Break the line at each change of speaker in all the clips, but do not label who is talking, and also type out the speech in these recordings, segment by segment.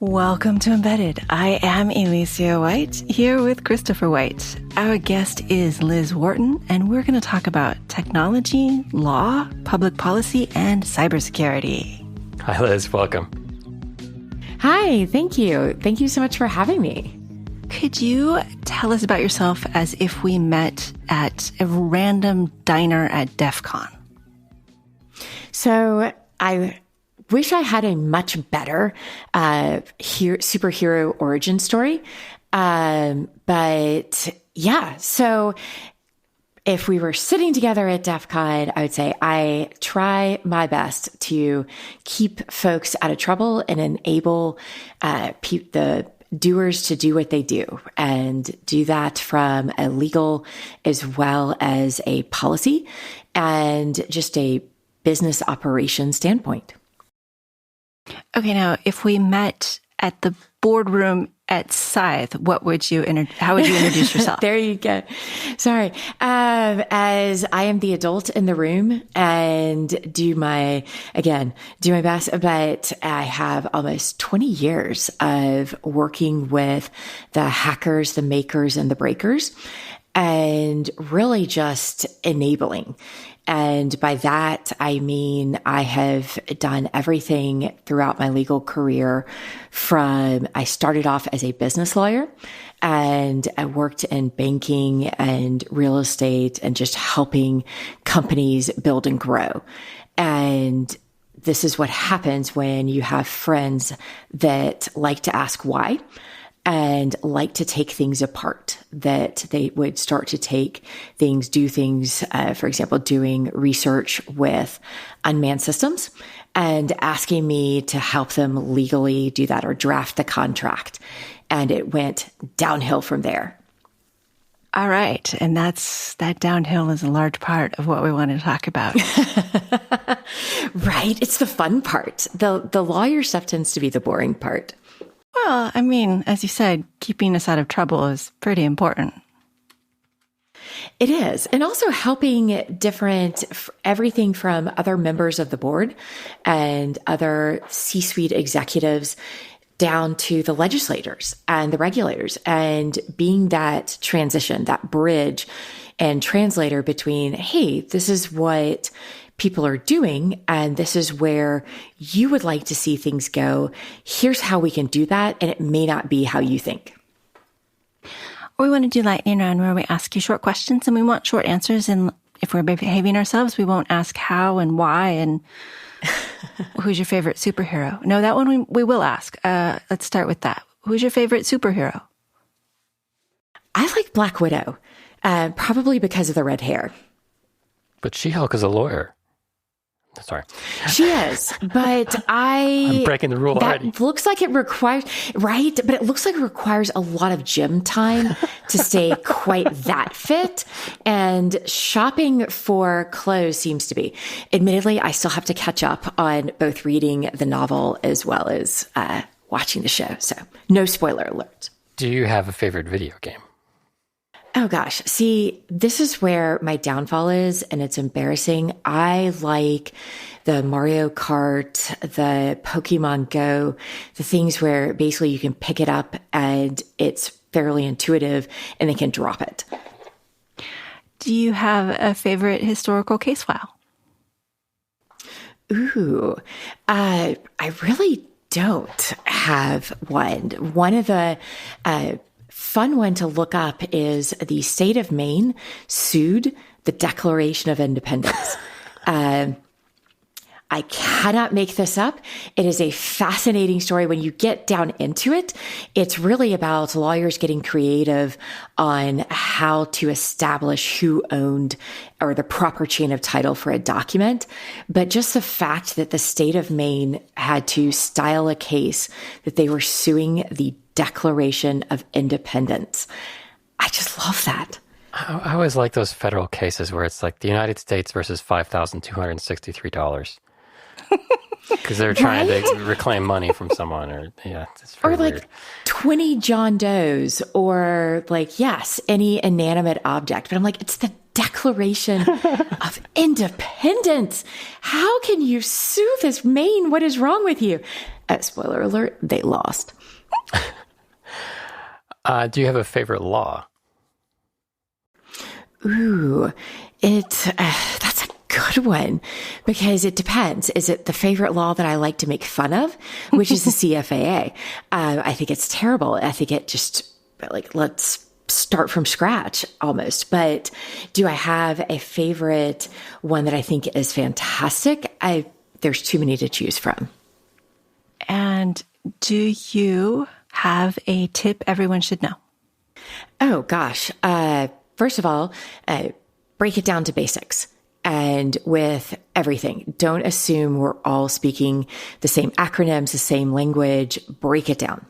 Welcome to Embedded. I am Alicia White, here with Christopher White. Our guest is Liz Wharton, and we're going to talk about technology, law, public policy, and cybersecurity.
Hi, Liz. Welcome.
Hi, thank you. Thank you so much for having me.
Could you tell us about yourself as if we met at a random diner at DefCon?
So I wish I had a much better superhero origin story. But yeah, so if we were sitting together at DefCon, I would say I try my best to keep folks out of trouble and enable the doers to do what they do, and do that from a legal as well as a policy and just a business operation standpoint.
Okay, now if we met at the boardroom at Scythe, how would you introduce yourself?
There you go. Sorry. As I am the adult in the room and do my best, but I have almost 20 years of working with the hackers, the makers, and the breakers, and really just enabling. And by that, I mean, I have done everything throughout my legal career I started off as a business lawyer, and I worked in banking and real estate and just helping companies build and grow. And this is what happens when you have friends that like to ask why and like to take things apart, that they would start to take things, do things, for example, doing research with unmanned systems and asking me to help them legally do that or draft the contract. And it went downhill from there.
All right. And that downhill is a large part of what we want to talk about.
Right. It's the fun part. The lawyer stuff tends to be the boring part.
Well, I mean, as you said, keeping us out of trouble is pretty important.
It is. And also helping everything from other members of the board and other C-suite executives down to the legislators and the regulators, and being that transition, that bridge and translator between, hey, this is what people are doing, and this is where you would like to see things go. Here's how we can do that, and it may not be how you think.
We want to do lightning round, where we ask you short questions, and we want short answers. And if we're behaving ourselves, we won't ask how and why and who's your favorite superhero. No, that one we will ask. Let's start with that. Who's your favorite superhero?
I like Black Widow, probably because of the red hair.
But She-Hulk is a lawyer. Sorry.
She is, but I'm
breaking the rule already.
That looks like it requires, right? But it looks like it requires a lot of gym time to stay quite that fit. And shopping for clothes seems to be. Admittedly, I still have to catch up on both reading the novel as well as watching the show. So no spoiler alert.
Do you have a favorite video game?
Oh gosh. See, this is where my downfall is, and it's embarrassing. I like the Mario Kart, the Pokemon Go, the things where basically you can pick it up and it's fairly intuitive and they can drop it.
Do you have a favorite historical case file?
Ooh, I really don't have one. One of the fun one to look up is the state of Maine sued the Declaration of Independence. I cannot make this up. It is a fascinating story. When you get down into it, it's really about lawyers getting creative on how to establish who owned or the proper chain of title for a document. But just the fact that the state of Maine had to style a case that they were suing the Declaration of Independence. I just love that.
I always like those federal cases where it's like the United States versus $5,263. Because they're trying to reclaim money from someone, it's very
like
weird.
20 John Does, or any inanimate object. But I'm like, it's the Declaration of Independence. independence. How can you sue this Maine? What is wrong with you? Spoiler alert, they lost.
Do you have a favorite law?
Ooh, that's a good one because it depends. Is it the favorite law that I like to make fun of, which is the CFAA? I think it's terrible. I think it just let's start from scratch almost. But do I have a favorite one that I think is fantastic? There's too many to choose from.
And do you have a tip everyone should know?
Oh, gosh. First of all, break it down to basics. And with everything, don't assume we're all speaking the same acronyms, the same language. Break it down.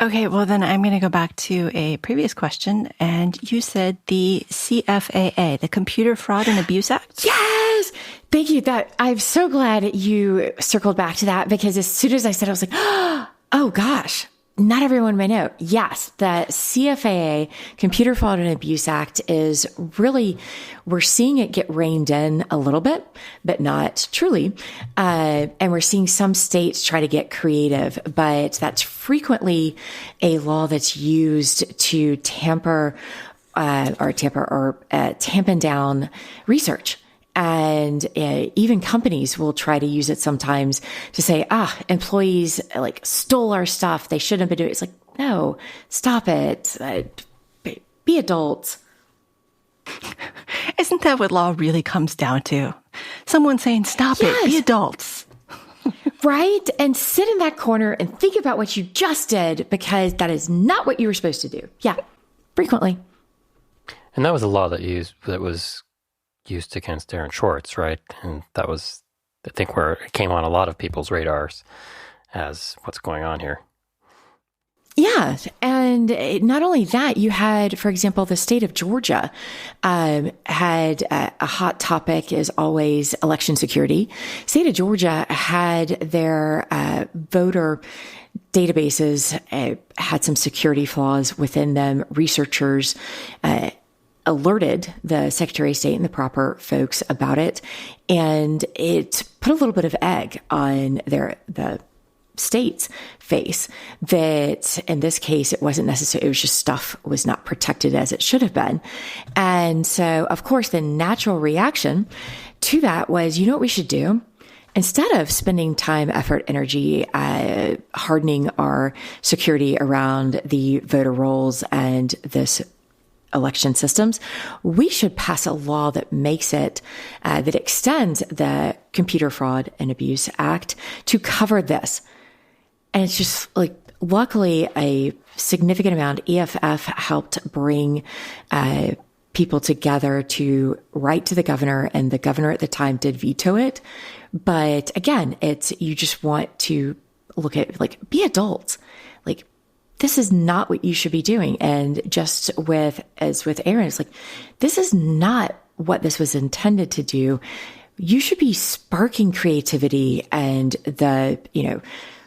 Okay, well, then I'm going to go back to a previous question. And you said the CFAA, the Computer Fraud and Abuse Act?
Yes! Thank you. I'm so glad you circled back to that because as soon as I said it, I was like, oh, gosh. Not everyone may know. Yes, the CFAA, Computer Fraud and Abuse Act, is really, we're seeing it get reined in a little bit, but not truly. And we're seeing some states try to get creative, but that's frequently a law that's used to tampen down research. And even companies will try to use it sometimes to say, employees stole our stuff. They shouldn't have been doing it. It's like, no, stop it. Be adults.
Isn't that what law really comes down to? Someone saying, stop it, be adults.
Right? And sit in that corner and think about what you just did because that is not what you were supposed to do. Yeah, frequently.
And that was a law that was used against Aaron Schwartz, right? And that was, I think, where it came on a lot of people's radars as what's going on here.
Yeah. And not only that, you had, for example, the state of Georgia had a hot topic is always election security. State of Georgia had their voter databases had some security flaws within them. Researchers alerted the Secretary of State and the proper folks about it, and it put a little bit of egg on the state's face that in this case it wasn't necessary. It was just stuff was not protected as it should have been. And so, of course, the natural reaction to that was, you know what we should do? Instead of spending time, effort, energy, hardening our security around the voter rolls and this election systems, we should pass a law that makes it, that extends the Computer Fraud and Abuse Act to cover this. And it's just luckily a significant amount. EFF helped bring people together to write to the governor, and the governor at the time did veto it. But again, you just want to look at be adults. This is not what you should be doing. And just as with Aaron, it's this is not what this was intended to do. You should be sparking creativity and the,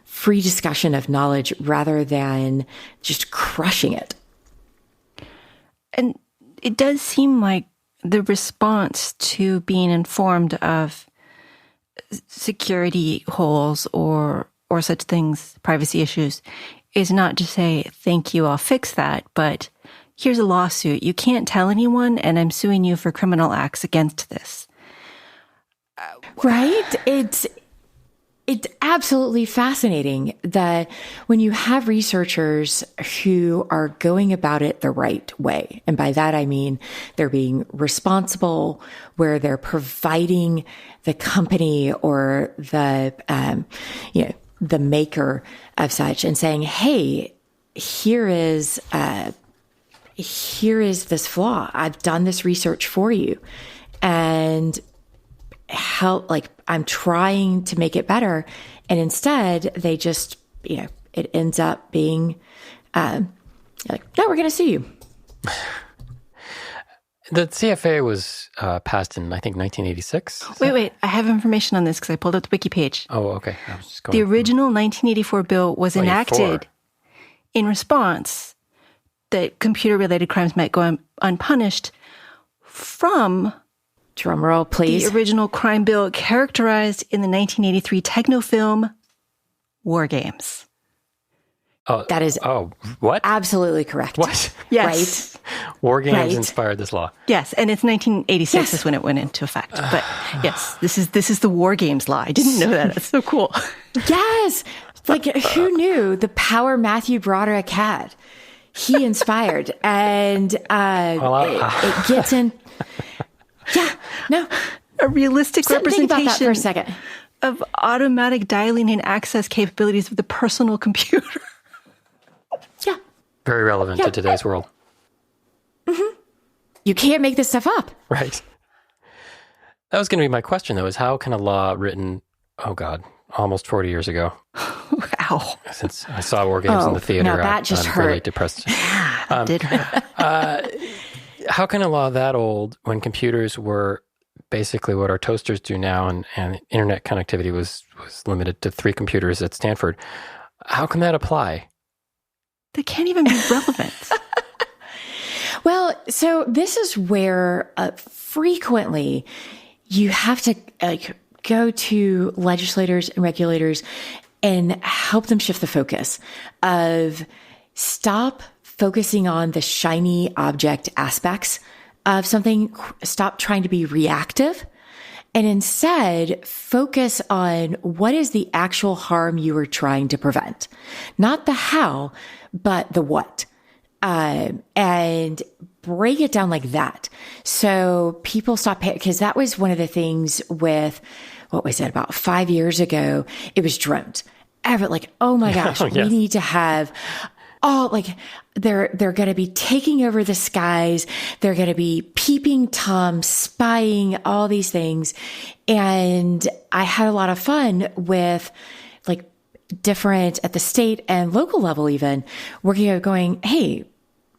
free discussion of knowledge rather than just crushing it.
And it does seem like the response to being informed of security holes or such things, privacy issues, is not to say, thank you, I'll fix that, but here's a lawsuit. You can't tell anyone, and I'm suing you for criminal acts against this.
Right? It's absolutely fascinating that when you have researchers who are going about it the right way, and by that I mean they're being responsible, where they're providing the company or the maker of such and saying, hey, here is this flaw. I've done this research for you and help, I'm trying to make it better. And instead they just, it ends up being, no, we're going to sue you.
The CFA was passed in, I think, 1986.
Wait. I have information on this because I pulled up the wiki page.
Oh, okay. I was just going
the original 1984 bill was enacted in response that computer-related crimes might go unpunished from
Drum roll, please.
The original crime bill characterized in the 1983 techno film War Games.
Oh,
that is
what?
Absolutely correct.
What?
Yes.
Right.
War Games inspired this law.
Yes, and it's 1986 is when it went into effect. But yes, this is the War Games law. I didn't know that. It's so cool.
Yes. Like, who knew the power Matthew Broderick had? He inspired. And it gets in. Yeah, no.
A realistic representation
think about that for a second.
Of automatic dialing and access capabilities of the personal computer.
Yeah.
Very relevant to today's world.
Mm-hmm. You can't make this stuff up.
Right. That was going to be my question, though, is how can a law written, almost 40 years ago?
Ow.
Since I saw War Games in the theater,
no, that just
I'm
hurt.
really depressed.
That did hurt.
How can a law that old, when computers were basically what our toasters do now, and internet connectivity was limited to 3 computers at Stanford, how can that apply?
They can't even be relevant.
Well, so this is where frequently you have to go to legislators and regulators and help them shift the focus of stop focusing on the shiny object aspects of something, stop trying to be reactive, and instead focus on what is the actual harm you are trying to prevent. Not the how, but the what. And break it down like that. So people stop paying, because that was one of the things with, what was it, about 5 years ago, it was drones. Oh my gosh,
yes.
We need to have they're going to be taking over the skies. They're going to be peeping Tom, spying, all these things. And I had a lot of fun with different at the state and local level, even working out going, hey,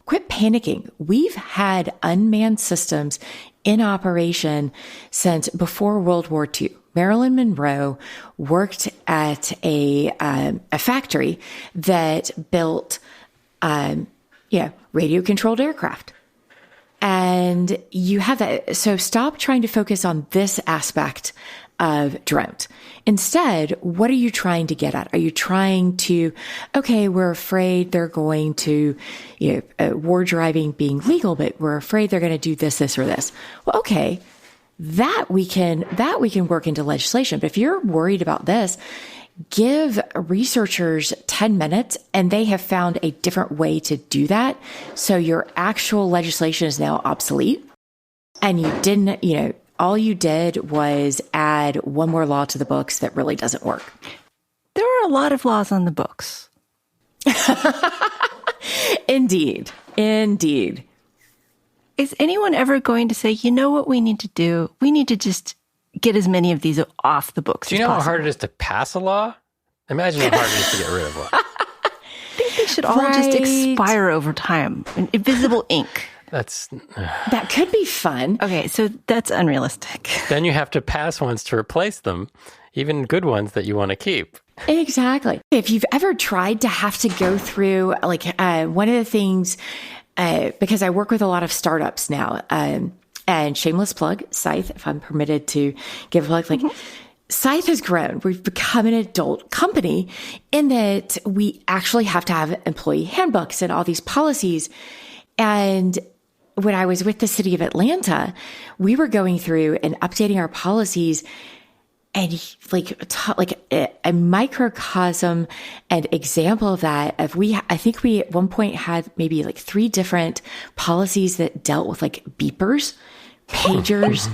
quit panicking. We've had unmanned systems in operation since before World War II. Marilyn Monroe worked at a factory that built, radio-controlled aircraft. And you have that. So stop trying to focus on this aspect of drones. Instead, what are you trying to get at? Are you trying to, we're afraid they're going to, war driving being legal, but we're afraid they're going to do this, or this. Well, okay. That we can work into legislation. But if you're worried about this, give researchers 10 minutes and they have found a different way to do that. So your actual legislation is now obsolete. And you didn't, all you did was add one more law to the books that really doesn't work.
There are a lot of laws on the books.
Indeed.
Is anyone ever going to say, you know what we need to do? We need to just get as many of these off the books as possible.
Do you know how hard it is to pass a law? Imagine how hard it is to get rid of one.
I think they should all just expire over time. Invisible ink.
That could be fun.
Okay, so that's unrealistic.
Then you have to pass ones to replace them, even good ones that you want to keep.
Exactly. If you've ever tried to have to go through, one of the things, because I work with a lot of startups now, and shameless plug, Scythe, if I'm permitted to give a plug, Scythe has grown. We've become an adult company in that we actually have to have employee handbooks and all these policies. And when I was with the city of Atlanta, we were going through and updating our policies, and a microcosm and example of that I think we at one point had maybe 3 different policies that dealt with beepers, pagers,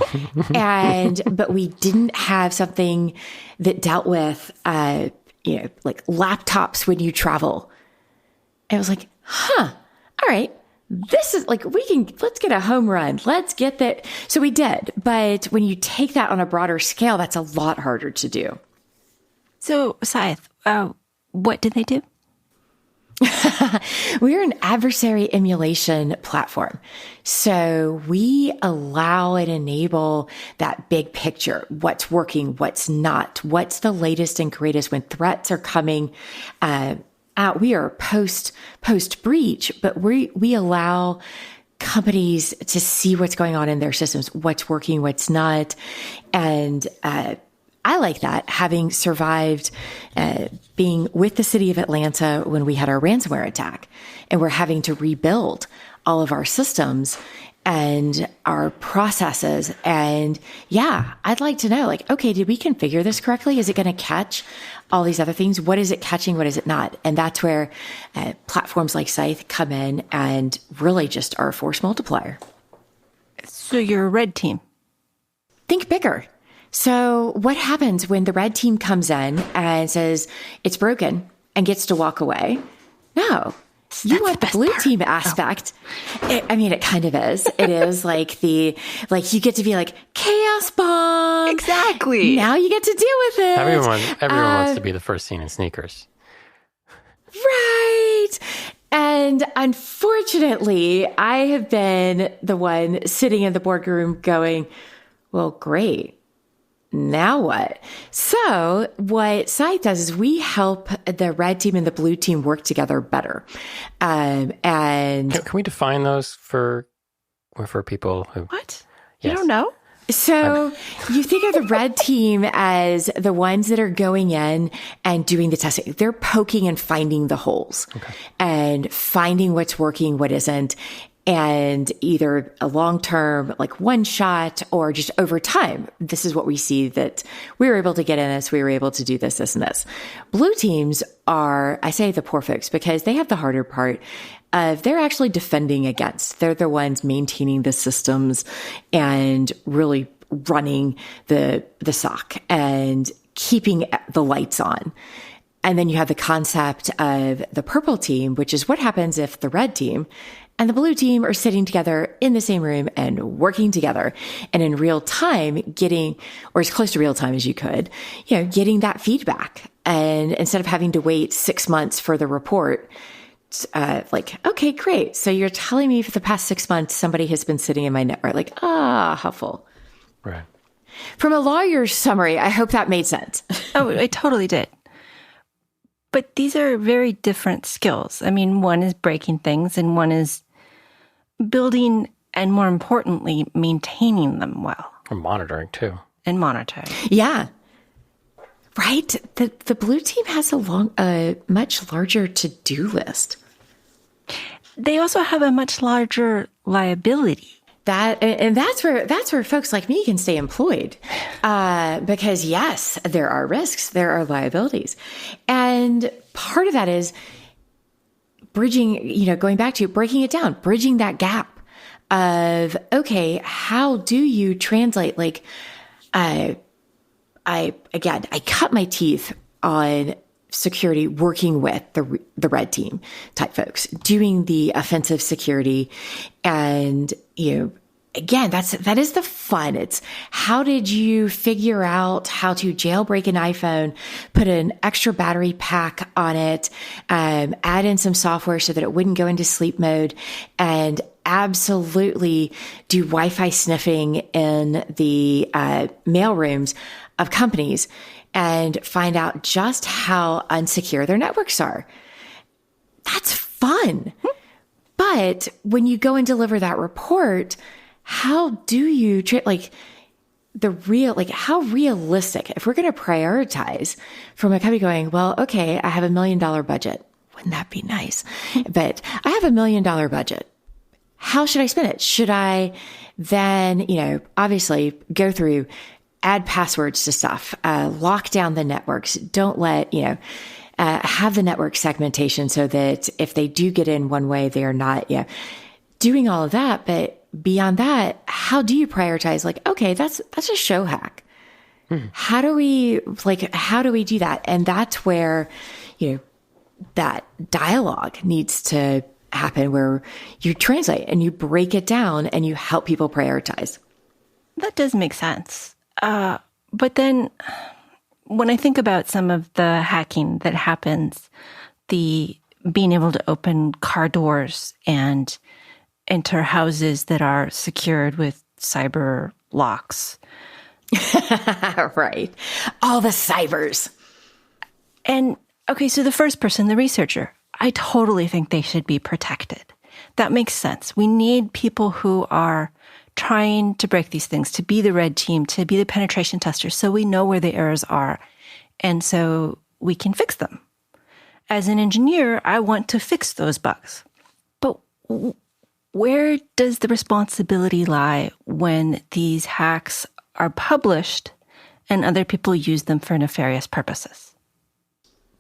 but we didn't have something that dealt with, laptops when you travel. And I was like, all right. This is let's get a home run. Let's get that. So we did. But when you take that on a broader scale, that's a lot harder to do.
So, Scythe, what did they do?
We're an adversary emulation platform. So we allow and enable that big picture. What's working, what's not, what's the latest and greatest when threats are coming out. We are post breach, but we allow companies to see what's going on in their systems, what's working, what's not. And I like that, having survived being with the city of Atlanta when we had our ransomware attack, and we're having to rebuild all of our systems and our processes. And yeah, I'd like to know, like, okay, did we configure this correctly? Is it going to catch all these other things? What is it catching? What is it not? And that's where platforms like Scythe come in and really just are a force multiplier.
So you're a red team. Think
bigger. So what happens when the red team comes in and says it's broken and gets to walk away? No. You want the blue team aspect. Oh. I mean, it kind of is. It is like you get to be like, chaos bomb.
Exactly.
Now you get to deal with it.
Everyone wants to be the first scene in sneakers.
Right. And unfortunately, I have been the one sitting in the boardroom going, well, great. Now what? So what Scythe does is we help the red team and the blue team work together better. And
can we define those for people who...
What?
Yes.
You don't know?
So you think of the red team as the ones that are going in and doing the testing. They're poking and finding the holes and finding what's working, what isn't. And either a long-term, like one shot, or just over time, this is what we see that we were able to get in this, we were able to do this, and this. Blue teams are, I say the poor folks, because they have the harder part of they're actually defending against. They're the ones maintaining the systems and really running the SOC and keeping the lights on. And then you have the concept of the purple team, which is what happens if the red team and the blue team are sitting together in the same room and working together and in real time getting, or as close to real time as you could, getting that feedback. And instead of having to wait 6 months for the report, okay, great. So you're telling me for the past 6 months, somebody has been sitting in my network, helpful.
Right.
From a lawyer's summary, I hope that made sense.
Oh, it totally did. But these are very different skills. I mean, one is breaking things and one is building and, more importantly, maintaining them well.
And monitoring, too.
And monitoring.
Yeah. Right? The blue team has a much larger to-do list.
They also have a much larger liability.
That's where folks like me can stay employed. Because yes, there are risks, there are liabilities. And part of that is bridging, going back to breaking it down, bridging that gap of, okay, how do you translate? Like, I cut my teeth on security working with the red team type folks, doing the offensive security. And, again, that is the fun. It's how did you figure out how to jailbreak an iPhone, put an extra battery pack on it, add in some software so that it wouldn't go into sleep mode, and absolutely do Wi-Fi sniffing in the mail rooms of companies and find out just how unsecure their networks are. That's fun. But when you go and deliver that report, how do you how realistic, if we're going to prioritize from a company going, well, okay, I have $1 million budget. Wouldn't that be nice? But I have $1 million budget. How should I spend it? Should I then, obviously go through, add passwords to stuff, lock down the networks, don't let, have the network segmentation so that if they do get in one way, they are not, doing all of that. But beyond that, how do you prioritize? Like, okay, that's a show hack. How do we do that? And that's where, that dialogue needs to happen, where you translate and you break it down and you help people prioritize.
That does make sense. But then when I think about some of the hacking that happens, the being able to open car doors and enter houses that are secured with cyber locks.
Right. All the cybers.
And okay, so the first person, the researcher, I totally think they should be protected. That makes sense. We need people who are trying to break these things, to be the red team, to be the penetration testers, so we know where the errors are, and so we can fix them. As an engineer, I want to fix those bugs. But where does the responsibility lie when these hacks are published and other people use them for nefarious purposes?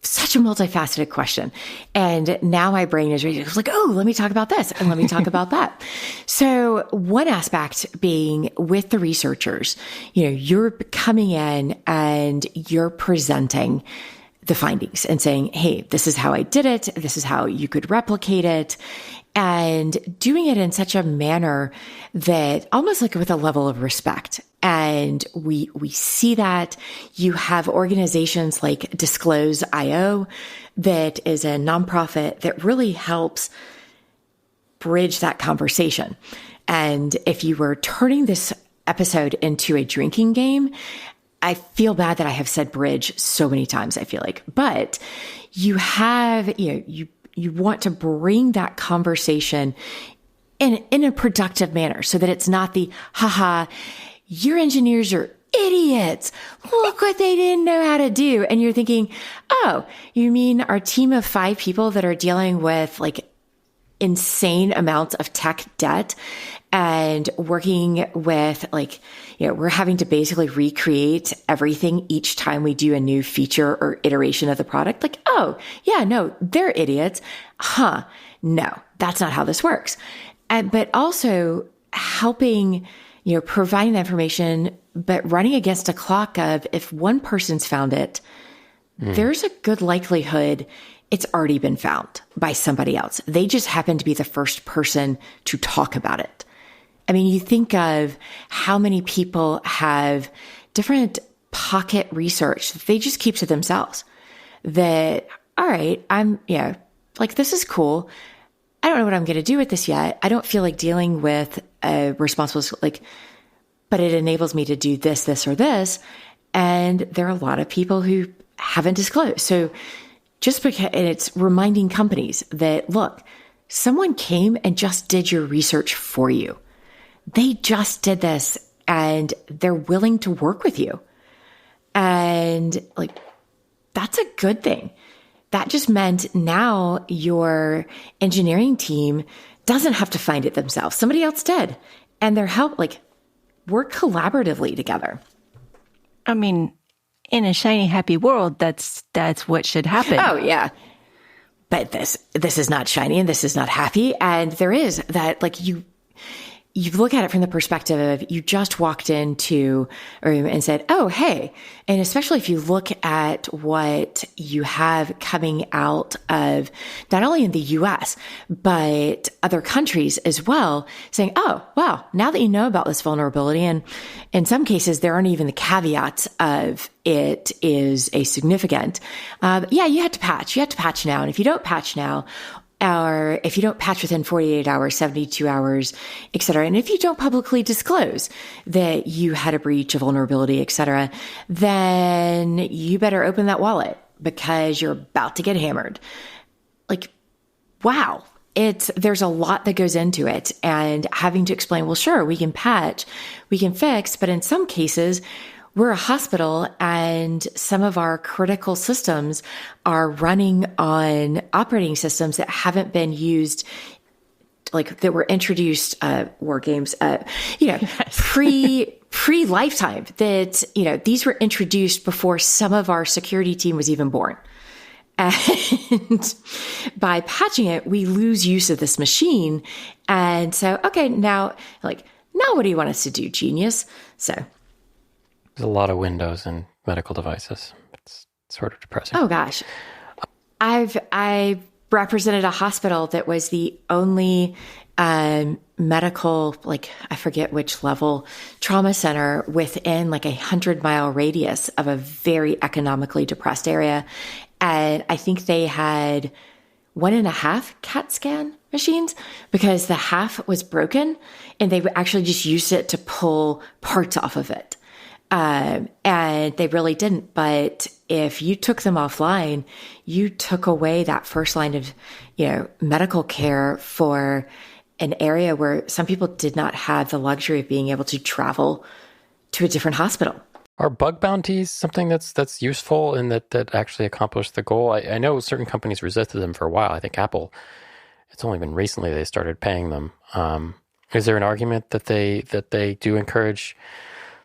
Such a multifaceted question. And now my brain is ready. It's like, oh, let me talk about this and let me talk about that. So one aspect being with the researchers, you're coming in and you're presenting the findings and saying, hey, this is how I did it. This is how you could replicate it. And doing it in such a manner that almost like with a level of respect. And we see that you have organizations like Disclose.io that is a nonprofit that really helps bridge that conversation. And if you were turning this episode into a drinking game, I feel bad that I have said bridge so many times, I feel like, but you have, you want to bring that conversation in a productive manner so that it's not the, haha, your engineers are idiots. Look what they didn't know how to do. And you're thinking, oh, you mean our team of 5 people that are dealing with like insane amounts of tech debt and working with we're having to basically recreate everything each time we do a new feature or iteration of the product. Like, oh yeah, no, they're idiots. No, that's not how this works. But also helping, providing the information, but running against a clock of if one person's found it, there's a good likelihood it's already been found by somebody else. They just happen to be the first person to talk about it. I mean, you think of how many people have different pocket research that they just keep to themselves. That, all right, this is cool. I don't know what I'm going to do with this yet. I don't feel like dealing with a responsible, but it enables me to do this, or this. And there are a lot of people who haven't disclosed. So just because, and it's reminding companies that, look, someone came and just did your research for you. They just did this and they're willing to work with you. And that's a good thing. That just meant now your engineering team doesn't have to find it themselves. Somebody else did. And they're work collaboratively together.
I mean, in a shiny, happy world, that's what should happen.
Oh, yeah. But this is not shiny and this is not happy. And there is that, you look at it from the perspective of you just walked into a room and said, oh, hey. And especially if you look at what you have coming out of not only in the US, but other countries as well, saying, oh, wow, now that you know about this vulnerability, and in some cases, there aren't even the caveats of it is a significant, you had to patch. You have to patch now. And if you don't patch now, or if you don't patch within 48 hours, 72 hours, et cetera, and if you don't publicly disclose that you had a breach, a vulnerability, et cetera, then you better open that wallet because you're about to get hammered. Wow. There's a lot that goes into it, and having to explain, well, sure, we can patch, we can fix, but in some cases, we're a hospital and some of our critical systems are running on operating systems that haven't been used, that were introduced, war games, pre-lifetime, that, these were introduced before some of our security team was even born. And by patching it, we lose use of this machine. And so, okay, now what do you want us to do, genius? So
there's a lot of windows in medical devices. It's sort of depressing.
Oh gosh. I represented a hospital that was the only medical, I forget which level, trauma center within a 100-mile radius of a very economically depressed area. And I think they had 1.5 CAT scan machines because the half was broken and they actually just used it to pull parts off of it. And they really didn't. But if you took them offline, you took away that first line of, medical care for an area where some people did not have the luxury of being able to travel to a different hospital.
Are bug bounties something that's useful and that actually accomplish the goal? I know certain companies resisted them for a while. I think Apple, it's only been recently they started paying them. Is there an argument that they do encourage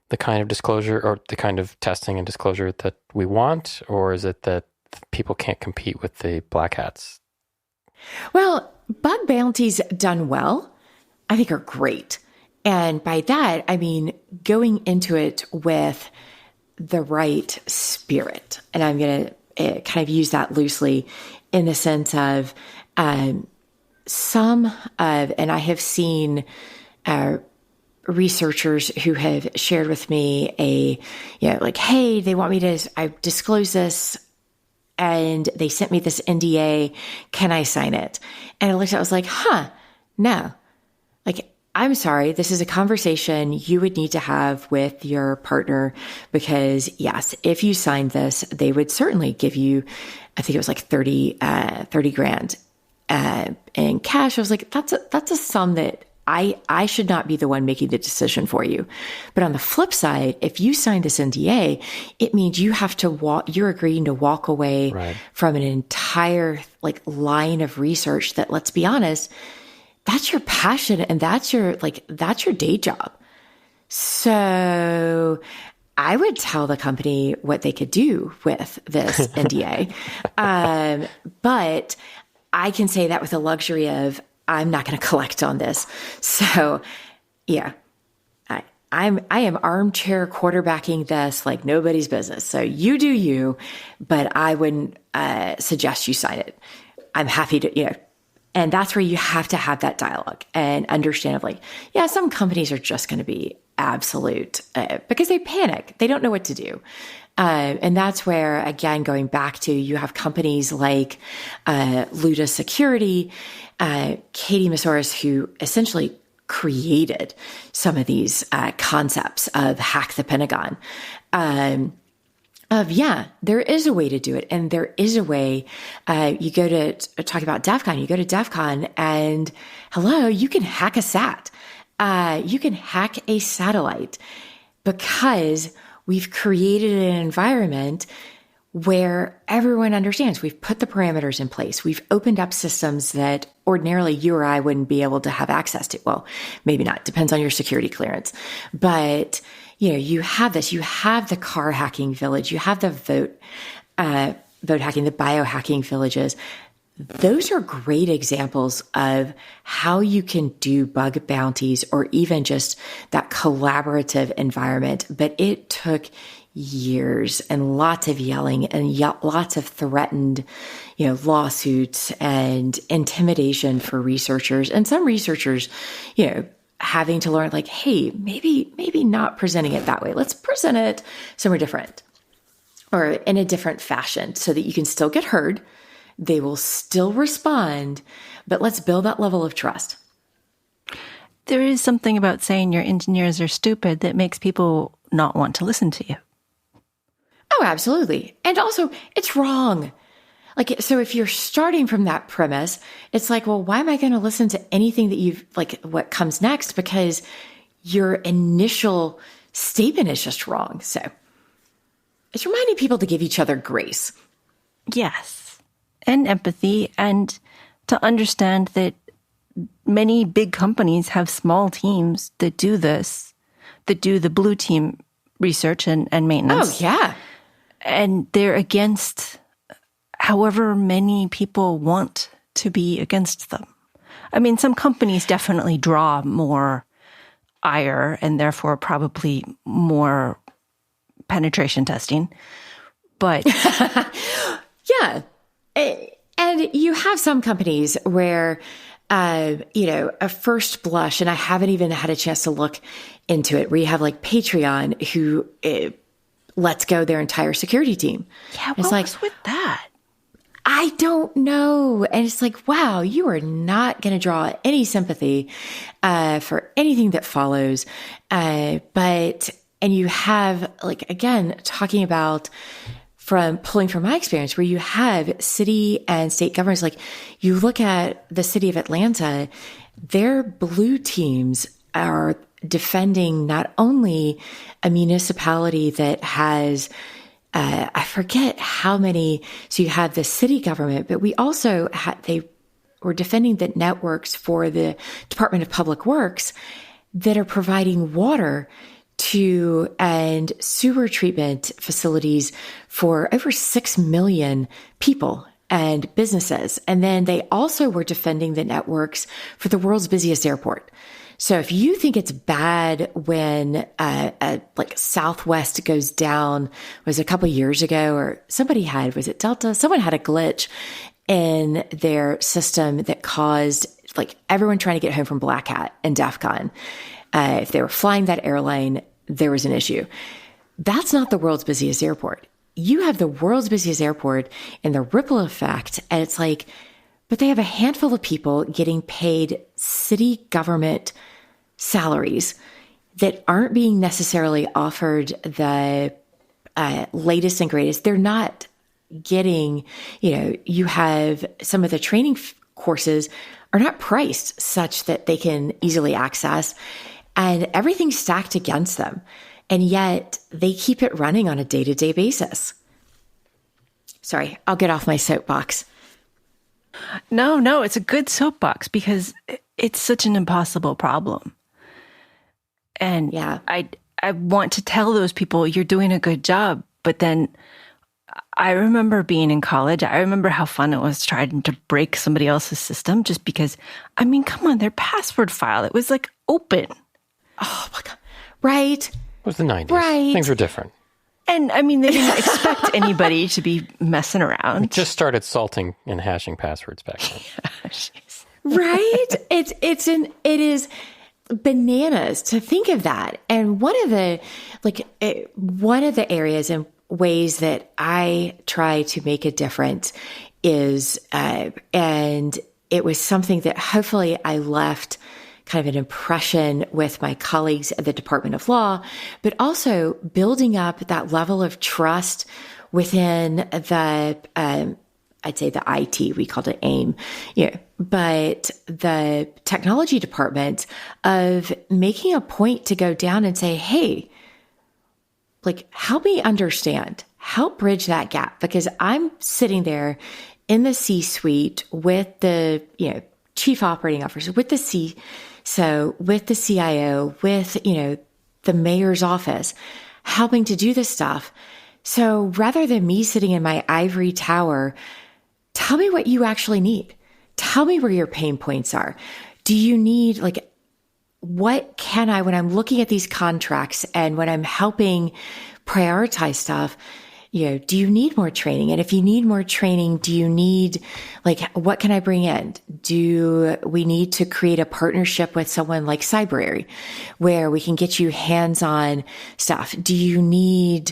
the kind of disclosure or the kind of testing and disclosure that we want? Or is it that people can't compete with the black hats?
Well, bug bounties done well, I think are great. And by that, I mean going into it with the right spirit. And I'm going to kind of use that loosely in the sense of and I have seen researchers who have shared with me hey, they want me to I disclose this and they sent me this NDA. Can I sign it? And I looked at it, I was like, no. I'm sorry, this is a conversation you would need to have with your partner because, yes, if you signed this, they would certainly give you, I think it was like 30 grand in cash. I was like, that's a sum that I should not be the one making the decision for you. But on the flip side, if you sign this NDA, it means you have to you're agreeing to walk away from an entire line of research that, let's be honest, that's your passion and that's your day job. So I would tell the company what they could do with this NDA. But I can say that with the luxury of, I'm not going to collect on this. So yeah, I am armchair quarterbacking this like nobody's business. So you do you, but I wouldn't suggest you sign it. I'm happy to, and that's where you have to have that dialogue and understandably, some companies are just going to be absolute because they panic. They don't know what to do. And that's where, again, going back to, you have companies like Luda Security, Katie Massoris, who essentially created some of these concepts of hack the Pentagon. There is a way to do it. And there is a way, you go to talk about DefCon, you go to DefCon and you can hack a sat. You can hack a satellite because we've created an environment where everyone understands. We've put the parameters in place. We've opened up systems that ordinarily you or I wouldn't be able to have access to. Well, maybe not. Depends on your security clearance. But you have this. You have the car hacking village. You have the vote hacking, the biohacking villages. Those are great examples of how you can do bug bounties or even just that collaborative environment. But it took years and lots of yelling and lots of threatened, lawsuits and intimidation for researchers. And some researchers, having to learn hey, maybe not presenting it that way. Let's present it somewhere different or in a different fashion so that you can still get heard. They will still respond, but let's build that level of trust.
There is something about saying your engineers are stupid that makes people not want to listen to you.
Oh, absolutely. And also, it's wrong. So if you're starting from that premise, it's well, why am I going to listen to anything that you've, what comes next? Because your initial statement is just wrong. So it's reminding people to give each other grace.
Yes. And empathy, and to understand that many big companies have small teams that do this, that do the blue team research and maintenance.
Oh, yeah.
And they're against however many people want to be against them. I mean, some companies definitely draw more ire and therefore probably more penetration testing. But
yeah. And you have some companies where, a first blush, and I haven't even had a chance to look into it, where you have Patreon who lets go their entire security team.
Yeah, what was with that?
I don't know. And it's wow, you are not going to draw any sympathy for anything that follows. But And you have, like, again, talking about pulling from my experience, where you have city and state governments, like you look at the city of Atlanta, their blue teams are defending not only a municipality that has, I forget how many, so you have the city government, but we also they were defending the networks for the Department of Public Works that are providing water to and sewer treatment facilities for over 6 million people and businesses. And then they also were defending the networks for the world's busiest airport. So if you think it's bad when like Southwest goes down, was it a couple of years ago, or was it Delta? Someone had a glitch in their system that caused like everyone trying to get home from Black Hat and DefCon. If they were flying that airline, there was an issue. That's not the world's busiest airport. You have the world's busiest airport and the ripple effect. And it's like, but they have a handful of people getting paid city government salaries that aren't being necessarily offered the latest and greatest. They're not getting, you have some of the training courses are not priced such that they can easily access, and everything's stacked against them. And yet they keep it running on a day-to-day basis. Sorry, I'll get off my soapbox.
No, it's a good soapbox because it's such an impossible problem. And
yeah,
I want to tell those people you're doing a good job. But then I remember being in college. I remember how fun it was trying to break somebody else's system just because, I mean, come on, their password file, it was like open.
Oh my God. Right.
It was the 90s.
Right.
Things were different.
And I mean, they didn't expect anybody to be messing around.
We just started salting and hashing passwords back then.
Right? It is bananas to think of that. And one of the areas and ways that I try to make a difference is, and it was something that hopefully I left kind of an impression with my colleagues at the Department of Law, but also building up that level of trust within the, I'd say the IT, we called it AIM, but the technology department of making a point to go down and say, hey, like, help me understand, help bridge that gap, because I'm sitting there in the C-suite with the, chief operating officer, with the CISO, with the CIO, with, the mayor's office, helping to do this stuff. So rather than me sitting in my ivory tower, tell me what you actually need. Tell me where your pain points are. Do you need, what can I, when I'm looking at these contracts and when I'm helping prioritize stuff, do you need more training? And if you need more training, do you need, what can I bring in? Do we need to create a partnership with someone like CyberAry where we can get you hands-on stuff? Do you need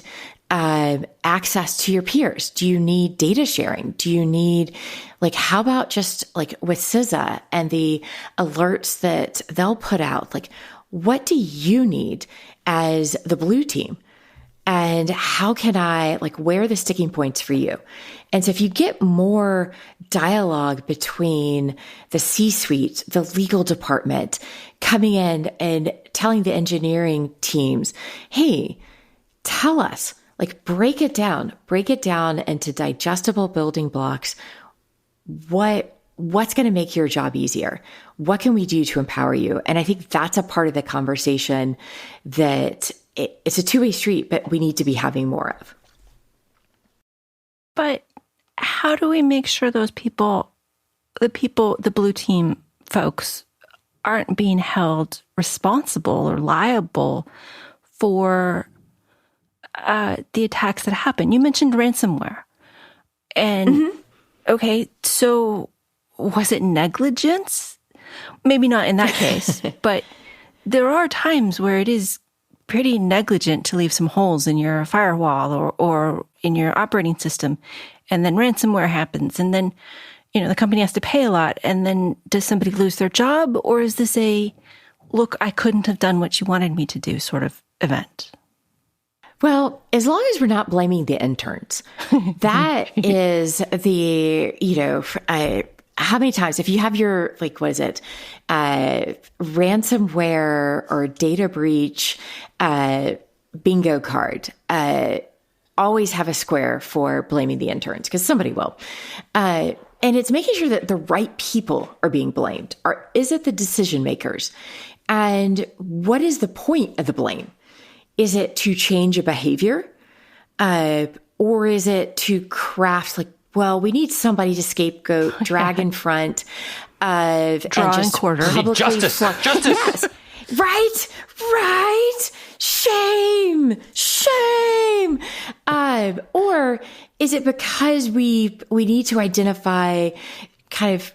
access to your peers? Do you need data sharing? Do you need, how about just with CISA and the alerts that they'll put out? What do you need as the blue team? And how can I, where are the sticking points for you? And so if you get more dialogue between the C-suite, the legal department, coming in and telling the engineering teams, hey, tell us, break it down into digestible building blocks. What's going to make your job easier? What can we do to empower you? And I think that's a part of the conversation that it's a two-way street, but we need to be having more of.
But how do we make sure those people, the blue team folks, aren't being held responsible or liable for the attacks that happen? You mentioned ransomware. And, okay, so was it negligence? Maybe not in that case, but there are times where it is pretty negligent to leave some holes in your firewall or in your operating system. And then ransomware happens. And then, the company has to pay a lot. And then does somebody lose their job? Or is this a, look, I couldn't have done what you wanted me to do sort of event?
Well, as long as we're not blaming the interns, that is the, how many times, if you have your, what is it, ransomware or data breach bingo card, always have a square for blaming the interns, because somebody will. And it's making sure that the right people are being blamed. Or is it the decision makers? And what is the point of the blame? Is it to change a behavior? Or is it to craft, we need somebody to scapegoat, drag in front of,
draw
and just
and quarter.
publicly
Justice.
Yes. Right. Shame. Or is it because we need to identify, kind of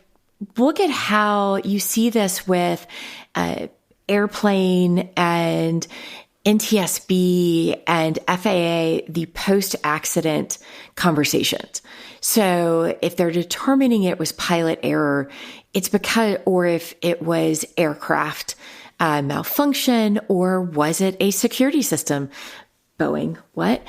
look at how you see this with airplane and NTSB and FAA, the post-accident conversations. So if they're determining it was pilot error, it's because, or if it was aircraft malfunction, or was it a security system? Boeing, what?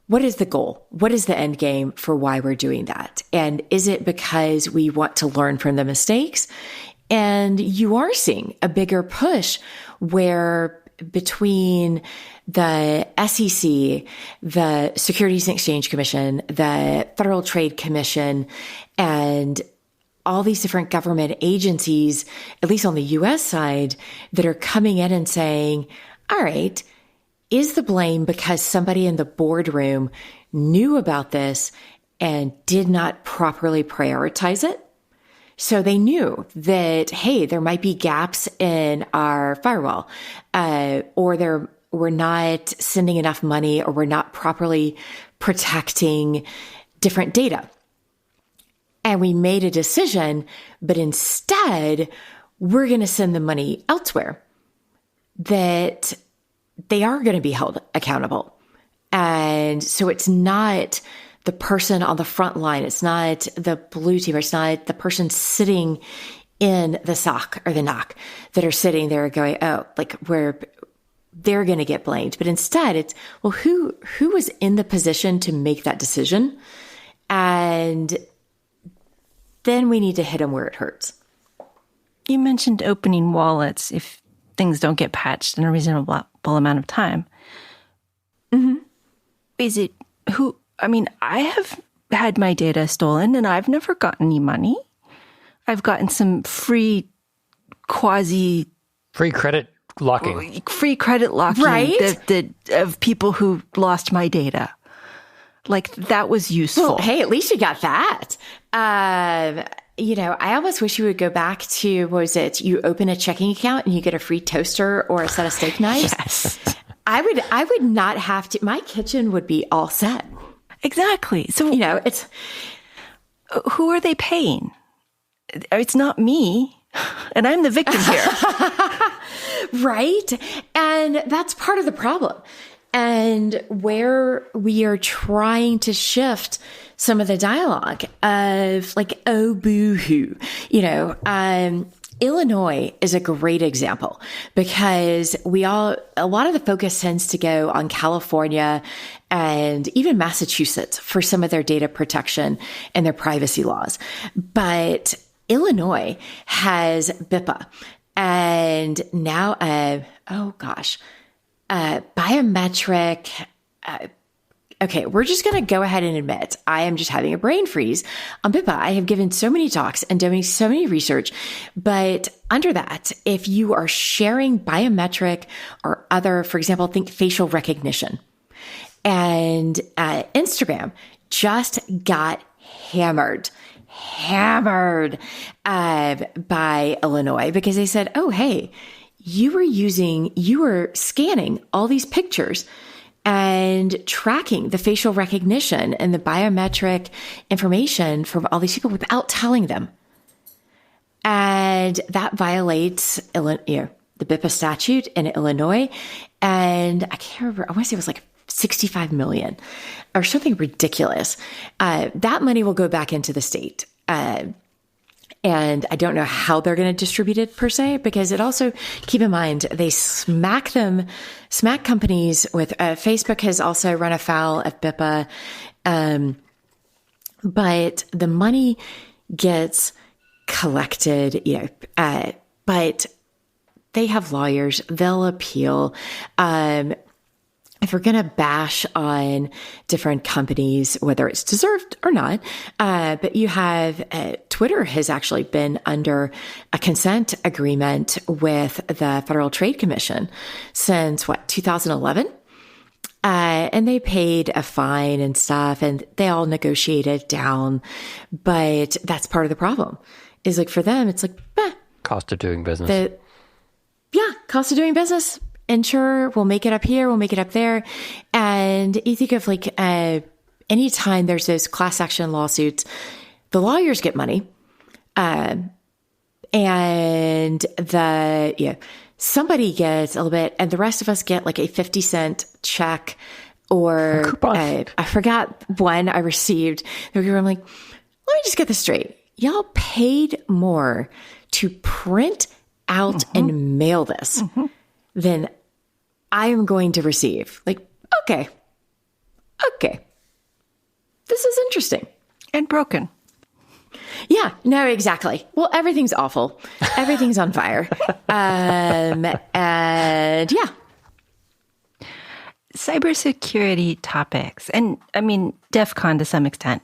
What is the goal? What is the end game for why we're doing that? And is it because we want to learn from the mistakes? And you are seeing a bigger push where between the SEC, the Securities and Exchange Commission, the Federal Trade Commission, and all these different government agencies, at least on the US side, that are coming in and saying, all right, is the blame because somebody in the boardroom knew about this and did not properly prioritize it? So they knew that, hey, there might be gaps in our firewall, or we're not sending enough money, or we're not properly protecting different data. And we made a decision, but instead we're going to send the money elsewhere, that they are going to be held accountable. And so it's not the person on the front line. It's not the blue team. It's not the person sitting in the SOC or the NOC that are sitting there going, where they're going to get blamed. But instead it's, who was in the position to make that decision? And then we need to hit them where it hurts.
You mentioned opening wallets if things don't get patched in a reasonable amount of time.
Mm-hmm.
Is it who? I mean, I have had my data stolen and I've never gotten any money. I've gotten some free
credit locking.
Free credit locking,
right?
Of people who lost my data. That was useful.
Well, hey, at least you got that. I almost wish you would go back to, what was it? You open a checking account and you get a free toaster or a set of steak knives.
Yes.
I would not have to, my kitchen would be all set.
Exactly. So,
it's,
who are they paying? It's not me. And I'm the victim here.
Right. And that's part of the problem. And where we are trying to shift some of the dialogue of oh, boo-hoo, Illinois is a great example because a lot of the focus tends to go on California and even Massachusetts for some of their data protection and their privacy laws. But Illinois has BIPA and now, biometric. Okay, we're just going to go ahead and admit I am just having a brain freeze on BIPA. I have given so many talks and doing so many research, but under that, if you are sharing biometric or other, for example, think facial recognition, and Instagram just got hammered by Illinois because they said, oh, hey, you were scanning all these pictures and tracking the facial recognition and the biometric information from all these people without telling them. And that violates the BIPA statute in Illinois. And I can't remember, I want to say it was $65 million or something ridiculous. That money will go back into the state. And I don't know how they're going to distribute it per se, because it also, keep in mind, they smack companies with, Facebook has also run afoul of BIPA. But the money gets collected, but they have lawyers, they'll appeal. If we're going to bash on different companies, whether it's deserved or not, but you have, Twitter has actually been under a consent agreement with the Federal Trade Commission since 2011? And they paid a fine and stuff, and they all negotiated down. But that's part of the problem is like for them, it's like,
cost of doing business.
Cost of doing business. And sure, we'll make it up here, we'll make it up there. And you think of like, anytime there's those class action lawsuits, the lawyers get money. And somebody gets a little bit, and the rest of us get like a 50-cent check or I forgot one I received. I'm like, let me just get this straight. Y'all paid more to print out and mail this than I am going to receive. Like, okay. This is interesting.
And broken.
Yeah, no, exactly. Well, everything's awful. Everything's on fire. And yeah.
Cybersecurity topics, and I mean, DefCon to some extent,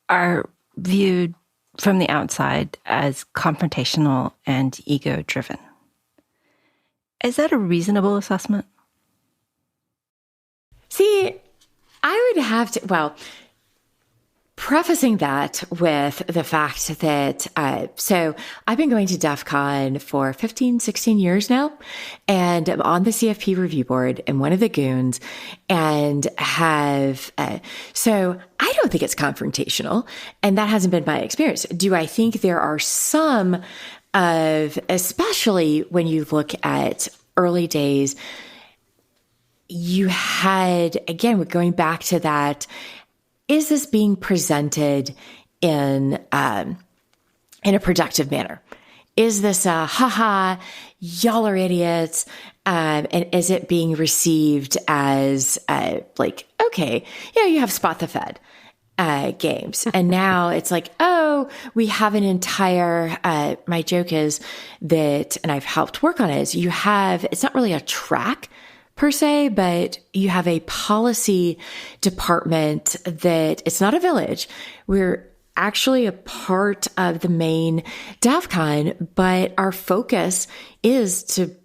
are viewed from the outside as confrontational and ego-driven. Is that a reasonable assessment?
See, I would have to, prefacing that with the fact that, so I've been going to DefCon for 15, 16 years now, and I'm on the CFP review board and one of the goons, and so I don't think it's confrontational, and that hasn't been my experience. Do I think there are some especially when you look at early days, you had, again, we're going back to that, is this being presented in a productive manner? Is this a, haha, y'all are idiots? And is it being received as like, okay, you have Spot the Fed games. And now it's like, oh, we have an entire, my joke is that, and I've helped work on it, is you have, it's not really a track per se, but you have a policy department that it's not a village. We're actually a part of the main DefCon, but our focus is to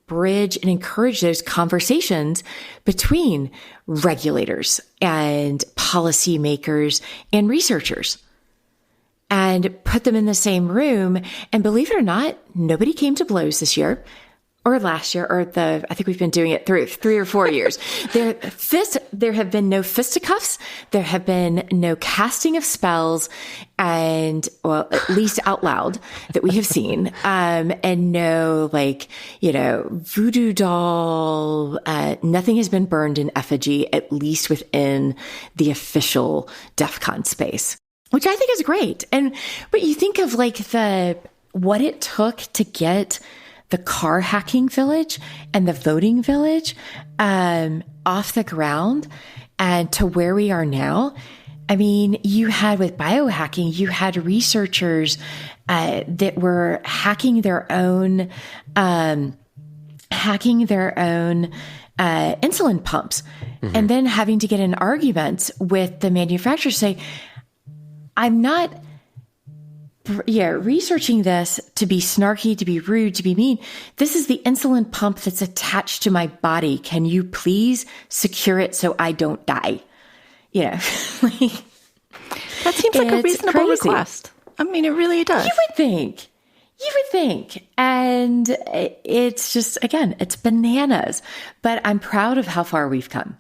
bridge and encourage those conversations between regulators and policymakers and researchers and put them in the same room. And believe it or not, nobody came to blows this year. Or last year, or I think we've been doing it through 3 or 4 years. There have been no fisticuffs. There have been no casting of spells, and at least out loud that we have seen, and no voodoo doll. Nothing has been burned in effigy, at least within the official DefCon space, which I think is great. But you think of what it took to get the car hacking village and the voting village off the ground and to where we are now. I mean, you had with biohacking, you had researchers that were hacking their own insulin pumps, and then having to get in arguments with the manufacturer, say, I'm not researching this to be snarky, to be rude, to be mean. This is the insulin pump that's attached to my body. Can you please secure it so I don't die?
That seems like a reasonable request. I mean, it really does.
You would think. And it's just, again, it's bananas. But I'm proud of how far we've come.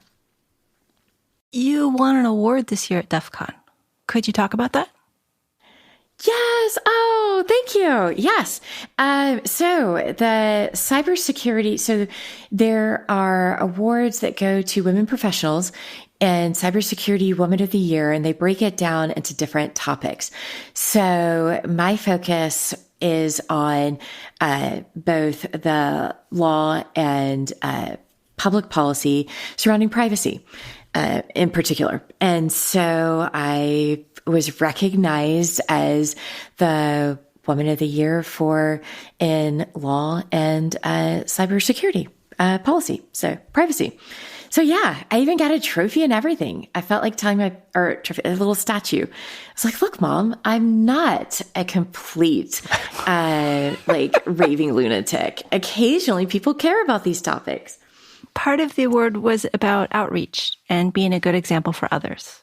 You won an award this year at DefCon. Could you talk about that?
Yes. Oh, thank you. Yes. So the cybersecurity, so there are awards that go to women professionals and Cybersecurity Woman of the Year, and they break it down into different topics. So my focus is on both the law and public policy surrounding privacy in particular. And so I was recognized as the Woman of the Year in law and cybersecurity policy, so privacy. So yeah, I even got a trophy and everything. I felt like telling a little statue. I was like, look, Mom, I'm not a complete, raving lunatic. Occasionally people care about these topics.
Part of the award was about outreach and being a good example for others.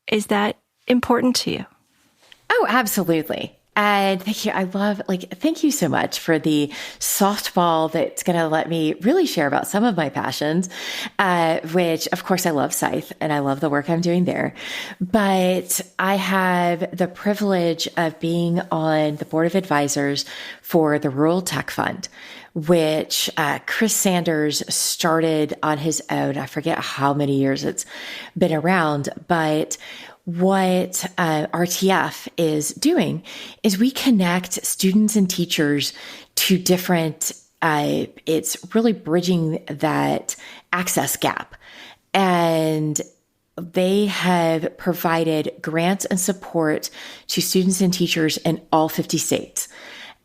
Is that important to you?
Oh, absolutely. And thank you. Thank you so much for the softball that's going to let me really share about some of my passions, which of course I love Scythe and I love the work I'm doing there. But I have the privilege of being on the board of advisors for the Rural Tech Fund, which Chris Sanders started on his own. I forget how many years it's been around, but what RTF is doing is we connect students and teachers to different, it's really bridging that access gap. And they have provided grants and support to students and teachers in all 50 states.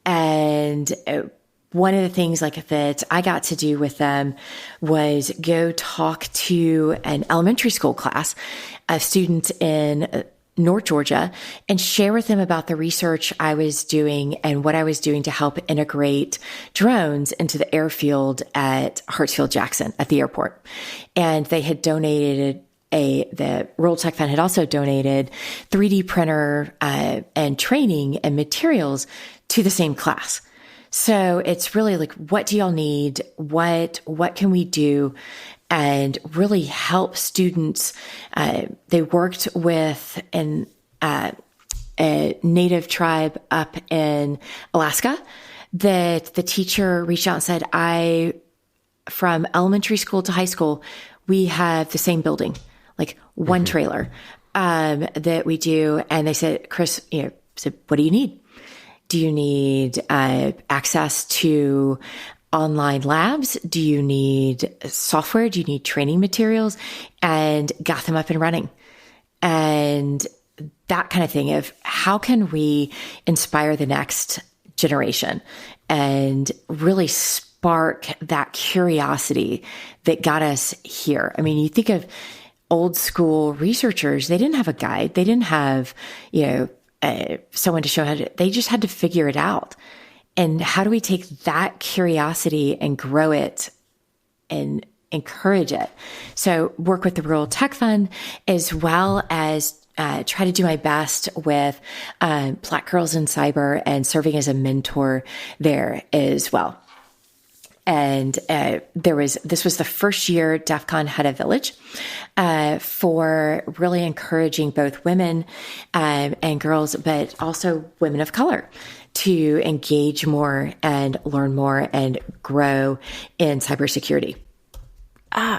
And one of the things that I got to do with them was go talk to an elementary school class of students in North Georgia and share with them about the research I was doing and what I was doing to help integrate drones into the airfield at Hartsfield-Jackson at the airport. And they had donated the Rural Tech Fund had also donated 3D printer and training and materials to the same class. So it's really like, what do y'all need? What can we do? And really help students. They worked with a native tribe up in Alaska that the teacher reached out and said, from elementary school to high school, we have the same building, like one trailer, that we do. And they said, Chris, said, what do you need? Do you need access to online labs? Do you need software? Do you need training materials? And got them up and running. And that kind of thing of how can we inspire the next generation and really spark that curiosity that got us here. I mean, you think of old school researchers, they didn't have a guide. They didn't have, someone to show they just had to figure it out. And how do we take that curiosity and grow it and encourage it? So work with the Rural Tech Fund as well as try to do my best with Black Girls in Cyber and serving as a mentor there as well. And this was the first year DefCon had a village for really encouraging both women and girls, but also women of color to engage more and learn more and grow in cybersecurity.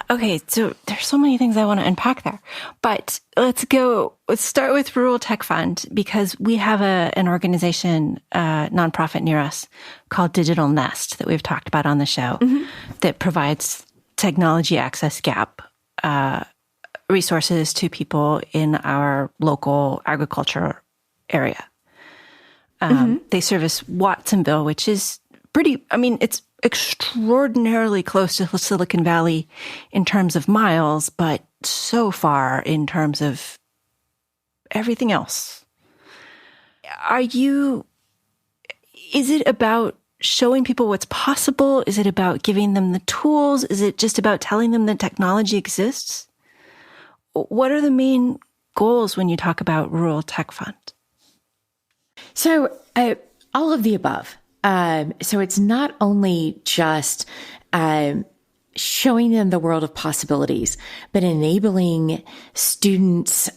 Okay, so there's so many things I want to unpack there, but let's start with Rural Tech Fund, because we have an organization, nonprofit near us called Digital Nest that we've talked about on the show that provides technology access gap resources to people in our local agriculture area. They service Watsonville, which is it's extraordinarily close to Silicon Valley in terms of miles, but so far in terms of everything else. Is it about showing people what's possible? Is it about giving them the tools? Is it just about telling them that technology exists? What are the main goals when you talk about Rural Tech Fund?
So all of the above. So it's not only just showing them the world of possibilities, but enabling students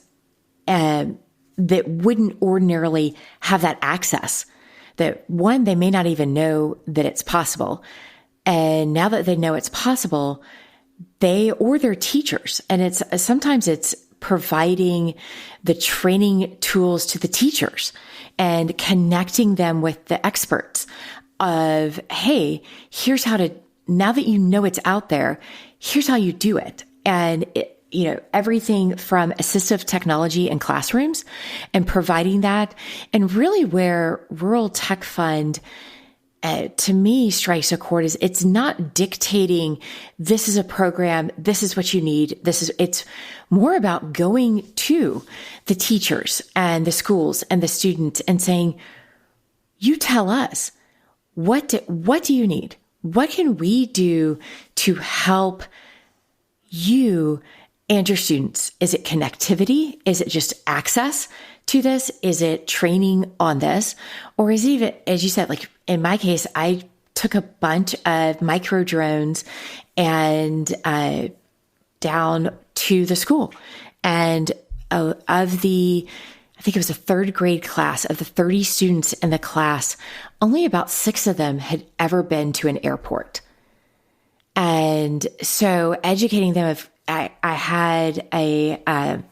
that wouldn't ordinarily have that access. That one, they may not even know that it's possible. And now that they know it's possible, or their teachers. And sometimes it's providing the training tools to the teachers and connecting them with the experts of, hey, here's how to, now that you know it's out there, here's how you do it. And everything from assistive technology in classrooms and providing that. And really where Rural Tech Fund, to me, strikes a chord is it's not dictating, this is a program, this is what you need. It's more about going to the teachers and the schools and the students and saying, you tell us, what do you need? What can we do to help you and your students? Is it connectivity? Is it just access to this? Is it training on this? Or is it even, as you said, like in my case, I took a bunch of micro drones and down to the school. And I think it was a third grade class, of the 30 students in the class, only about 6 of them had ever been to an airport. And so educating them, I had a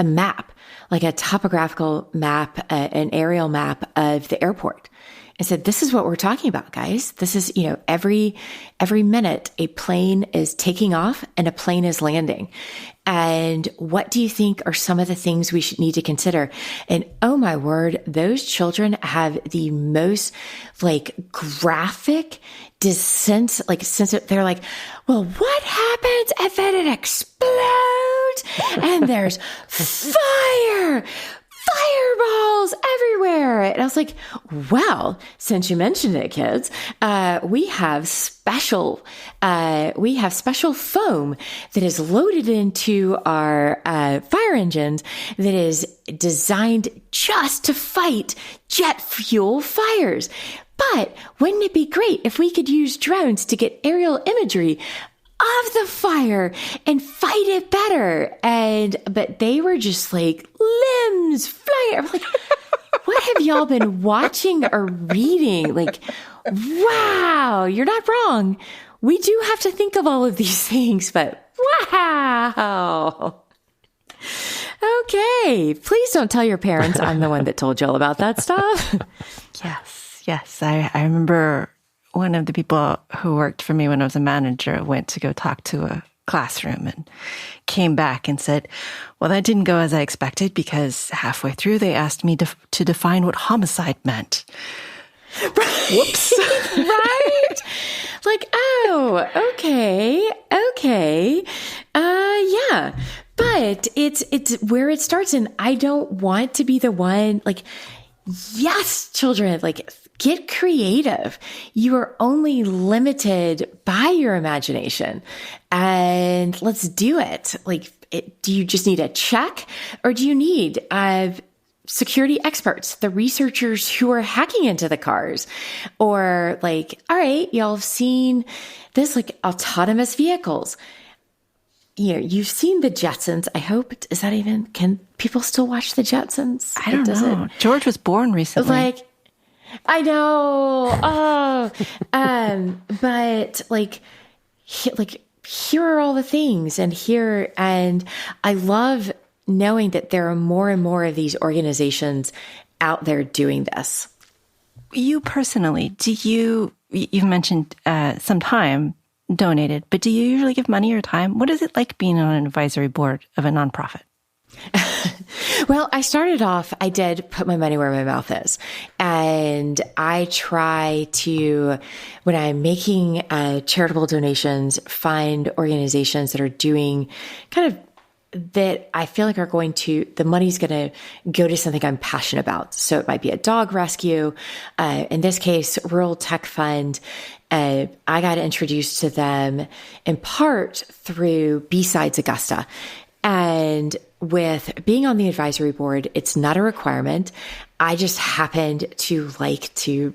map, like a topographical map, an aerial map of the airport. I said, this is what we're talking about, guys. This is, every minute a plane is taking off and a plane is landing. And what do you think are some of the things we should need to consider? And oh my word, those children have the most graphic sense, they're like, well, what happens if then it explodes and there's fireballs everywhere. And I was like, well, since you mentioned it, kids, we have special foam that is loaded into our fire engines that is designed just to fight jet fuel fires. But wouldn't it be great if we could use drones to get aerial imagery of the fire and fight it better? But they were just like limbs flying. I'm like, what have y'all been watching or reading? Like, wow, you're not wrong. We do have to think of all of these things, but wow. Okay. Please don't tell your parents I'm the one that told y'all about that stuff.
Yes. I remember one of the people who worked for me when I was a manager went to go talk to a classroom and came back and said, well, that didn't go as I expected because halfway through they asked me to define what homicide meant.
Right.
Whoops.
Right? Like, oh, okay. Yeah. But it's where it starts. And I don't want to be the one, yes, children, get creative. You are only limited by your imagination, and let's do it. Do you just need a check, or do you need security experts, the researchers who are hacking into the cars? Or all right, y'all have seen this, autonomous vehicles. You've seen the Jetsons. I hope, can people still watch the Jetsons?
I don't know. George was born recently.
I know. Oh, but here are all the things, and I love knowing that there are more and more of these organizations out there doing this.
You personally, you've mentioned some time donated, but do you usually give money or time? What is it like being on an advisory board of a nonprofit?
Well, I started off, I did put my money where my mouth is. And I try to, when I'm making charitable donations, find organizations that are doing that I feel like the money's going to go to something I'm passionate about. So it might be a dog rescue. In this case, Rural Tech Fund. I got introduced to them in part through B-Sides Augusta. And with being on the advisory board, it's not a requirement. I just happened to like to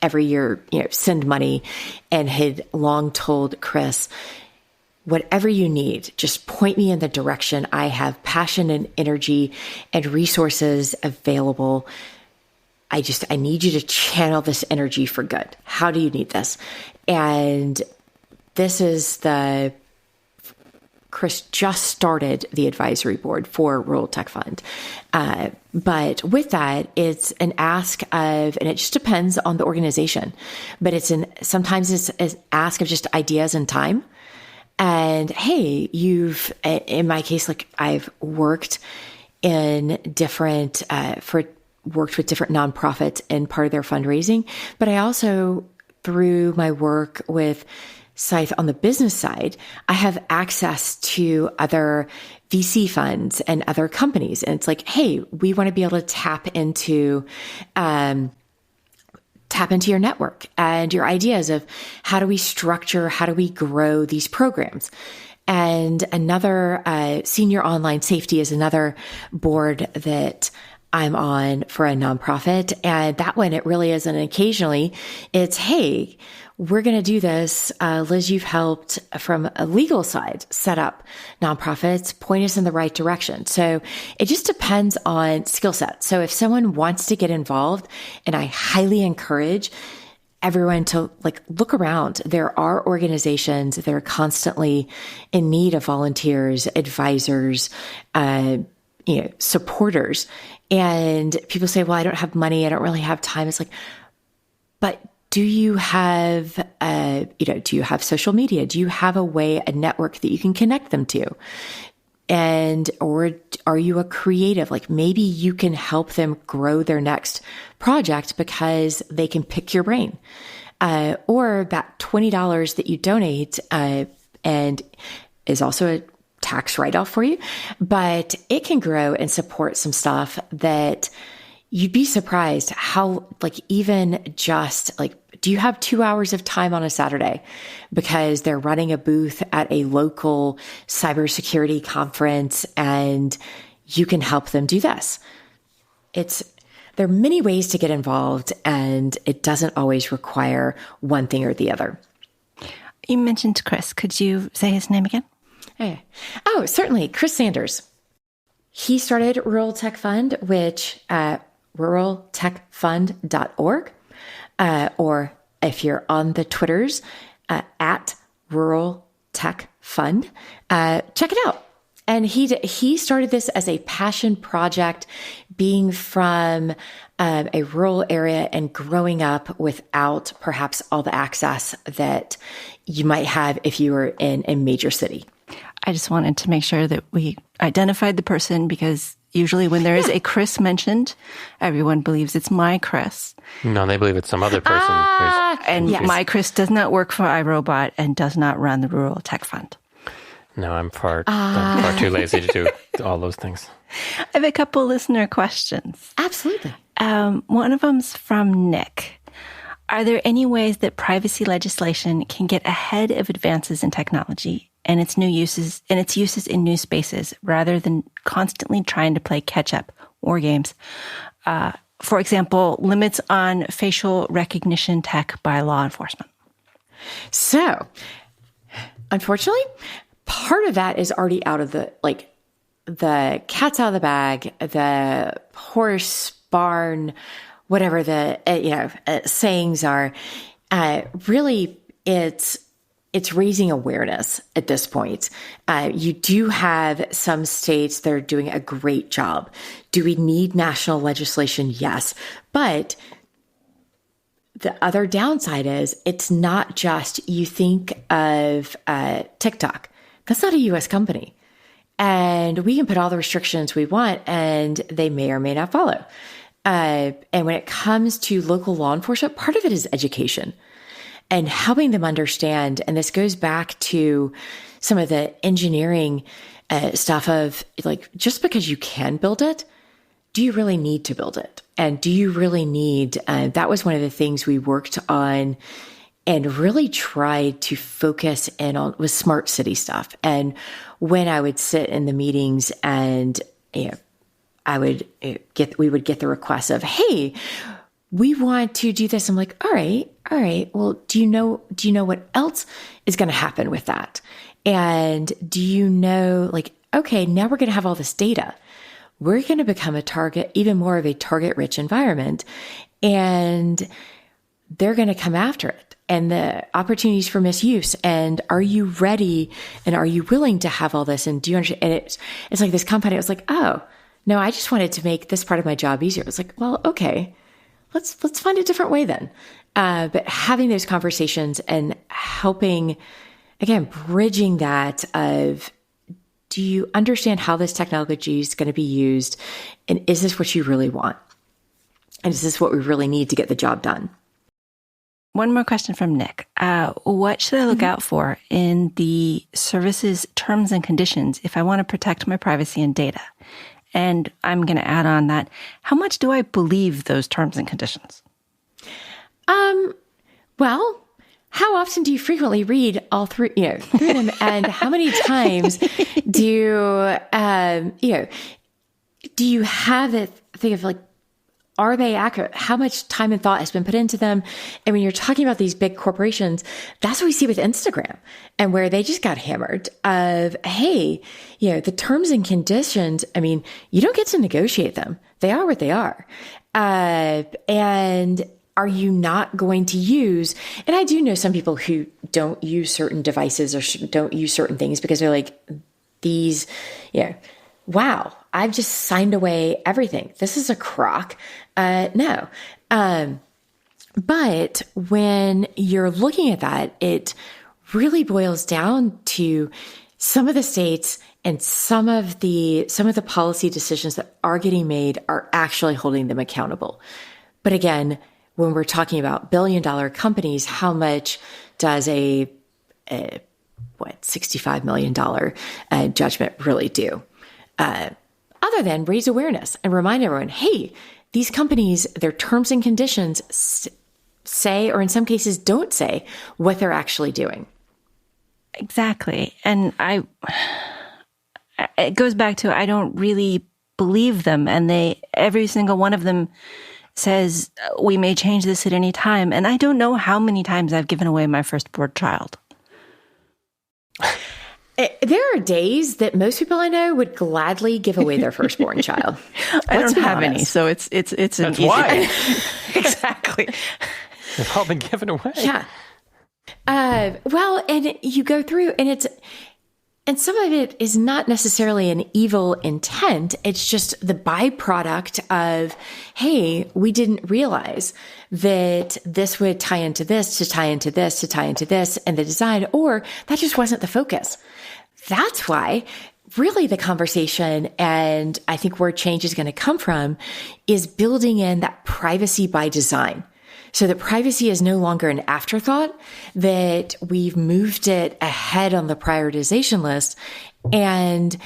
every year, send money, and had long told Chris, whatever you need, just point me in the direction. I have passion and energy and resources available. I need you to channel this energy for good. How do you need this? And this is the Chris just started the advisory board for Rural Tech Fund. But with that, it's an ask of, and it just depends on the organization, but sometimes it's an ask of just ideas and time. And hey, in my case, like I've worked in worked with different nonprofits in part of their fundraising, but I also, through my work with Scythe on the business side, I have access to other VC funds and other companies. And it's like, hey, we want to be able to tap into your network and your ideas of how do we grow these programs. And another, Senior Online Safety is another board that I'm on for a nonprofit. And that one, it really isn't. Occasionally it's, hey, we're going to do this. Liz, you've helped from a legal side set up nonprofits, point us in the right direction. So it just depends on skill set. So if someone wants to get involved, and I highly encourage everyone to look around. There are organizations that are constantly in need of volunteers, advisors, supporters. And people say, well, I don't have money. I don't really have time. It's like, but do you have, do you have social media? Do you have a network that you can connect them to? Or are you a creative? Like maybe you can help them grow their next project because they can pick your brain. Or that $20 that you donate, and is also a tax write-off for you, but it can grow and support some stuff that you'd be surprised how, do you have 2 hours of time on a Saturday because they're running a booth at a local cybersecurity conference and you can help them do this? There are many ways to get involved, and it doesn't always require one thing or the other.
You mentioned Chris. Could you say his name again?
Oh, certainly. Chris Sanders. He started Rural Tech Fund, which ruraltechfund.org, or if you're on the Twitters, at Rural Tech Fund, check it out. And he started this as a passion project, being from a rural area and growing up without perhaps all the access that you might have if you were in a major city.
I just wanted to make sure that we identified the person, because usually when there is a Chris mentioned, everyone believes it's my Chris.
No, they believe it's some other person.
My Chris does not work for iRobot and does not run the Rural Tech Fund.
No, I'm far too lazy to do all those things.
I have a couple listener questions.
Absolutely.
One of them's from Nick. Are there any ways that privacy legislation can get ahead of advances in technology and its uses in new spaces, rather than constantly trying to play catch-up or games? For example, limits on facial recognition tech by law enforcement.
So, unfortunately, part of that is already out of the cat's out of the bag, the horse barn, whatever the sayings are. Really, it's raising awareness at this point. You do have some states that are doing a great job. Do we need national legislation? Yes. But the other downside is it's not just, you think of TikTok. That's not a U.S. company. And we can put all the restrictions we want and they may or may not follow. And when it comes to local law enforcement, part of it is education and helping them understand. And this goes back to some of the engineering stuff of just because you can build it, do you really need to build it? And do you really need, that was one of the things we worked on and really tried to focus in on with smart city stuff. And when I would sit in the meetings and, we would get the request of, hey, we want to do this. I'm like, all right. Well, do you know what else is going to happen with that? And do you know, okay, now we're going to have all this data. We're going to become even more of a target rich environment, and they're going to come after it. and the opportunities for misuse. And are you ready? And are you willing to have all this? And do you understand? And it's like this company, I was like, oh, no, I just wanted to make this part of my job easier. It was like, well, okay, let's find a different way then. But having those conversations and helping, again, bridging that of, do you understand how this technology is going to be used? And is this what you really want? And is this what we really need to get the job done?
One more question from Nick. What should I look out for in the services terms and conditions if I want to protect my privacy and data? And I'm going to add on that, how much do I believe those terms and conditions?
Well, how often do you frequently read all through them? And how many times do you have it think of like, are they accurate? How much time and thought has been put into them? And when you're talking about these big corporations, that's what we see with Instagram and where they just got hammered of, hey, the terms and conditions, I mean, you don't get to negotiate them. They are what they are. And are you not going to use, and I do know some people who don't use certain devices or don't use certain things because they're like, these, wow, I've just signed away everything. This is a crock. No. But when you're looking at that, it really boils down to some of the states and some of the policy decisions that are getting made are actually holding them accountable. But again, when we're talking about billion-dollar companies, how much does a $65 million judgment really do? Other than raise awareness and remind everyone, hey, these companies, their terms and conditions say, or in some cases don't say, what they're actually doing.
Exactly. And it goes back to, I don't really believe them. And every single one of them says, we may change this at any time. And I don't know how many times I've given away my firstborn child.
There are days that most people I know would gladly give away their firstborn child.
I don't have any, so it's
That's
an easy.
why.
Exactly.
They've all been given away.
Yeah. Well, and you go through, and some of it is not necessarily an evil intent. It's just the byproduct of, hey, we didn't realize that this would tie into this, to tie into this, to tie into this, and the design, or that just wasn't the focus. That's why really the conversation, and I think where change is going to come from, is building in that privacy by design. So that privacy is no longer an afterthought, that we've moved it ahead on the prioritization list, and